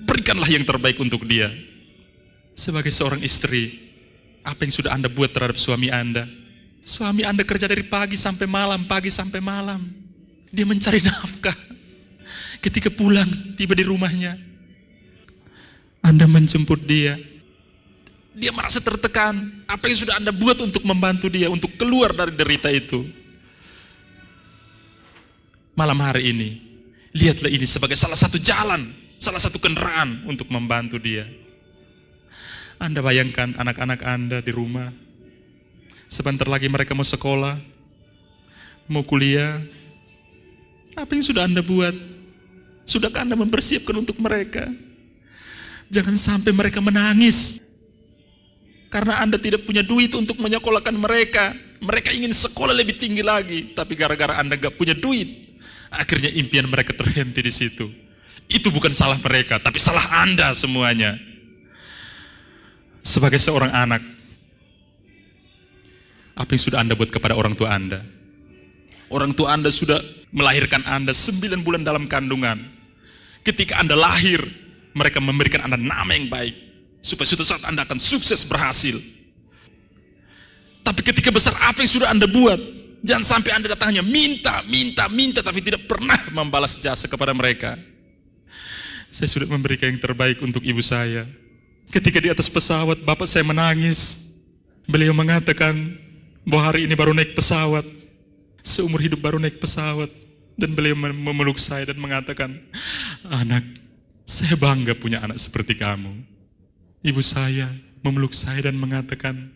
Berikanlah yang terbaik untuk dia. Sebagai seorang istri, apa yang sudah Anda buat terhadap suami Anda? Suami Anda kerja dari pagi sampai malam. Dia mencari nafkah. Ketika pulang, tiba di rumahnya, Anda menjemput dia. Dia merasa tertekan. Apa yang sudah Anda buat untuk membantu dia, untuk keluar dari derita itu? Malam hari ini, lihatlah ini sebagai salah satu jalan, salah satu kendaraan untuk membantu dia. Anda bayangkan anak-anak Anda di rumah. Sebentar lagi mereka mau sekolah, mau kuliah. Apa yang sudah Anda buat? Sudahkah Anda mempersiapkan untuk mereka? Jangan sampai mereka menangis karena Anda tidak punya duit untuk menyekolahkan mereka. Mereka ingin sekolah lebih tinggi lagi, tapi gara-gara Anda gak punya duit, akhirnya impian mereka terhenti di situ. Itu bukan salah mereka, tapi salah Anda semuanya. Sebagai seorang anak, apa yang sudah Anda buat kepada orang tua Anda? Orang tua Anda sudah melahirkan Anda 9 bulan dalam kandungan. Ketika Anda lahir, mereka memberikan Anda nama yang baik, supaya suatu saat Anda akan sukses berhasil. Tapi ketika besar apa yang sudah Anda buat, jangan sampai Anda datangnya minta, tapi tidak pernah membalas jasa kepada mereka. Saya sudah memberikan yang terbaik untuk ibu saya. Ketika di atas pesawat, bapak saya menangis. Beliau mengatakan bahwa hari ini baru naik pesawat, seumur hidup baru naik pesawat. Dan beliau memeluk saya dan mengatakan, anak, saya bangga punya anak seperti kamu. Ibu saya memeluk saya dan mengatakan,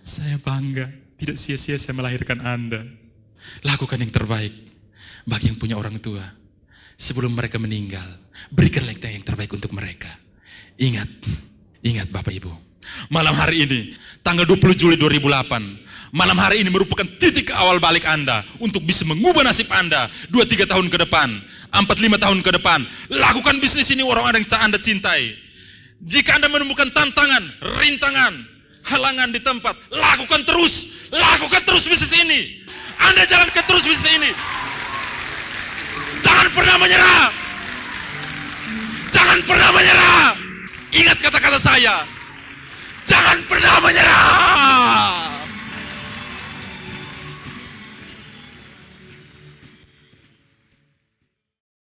saya bangga, tidak sia-sia saya melahirkan Anda. Lakukan yang terbaik bagi yang punya orang tua. Sebelum mereka meninggal, berikanlah yang terbaik untuk mereka. Ingat Bapak Ibu, malam hari ini, tanggal 20 Juli 2008, malam hari ini merupakan titik awal balik Anda untuk bisa mengubah nasib Anda 2-3 tahun ke depan, 4-5 tahun ke depan. Lakukan bisnis ini orang-orang yang Anda cintai. Jika Anda menemukan tantangan, rintangan, halangan di tempat, lakukan terus bisnis ini. Anda jalankan terus bisnis ini. Jangan pernah menyerah. Ingat kata-kata saya.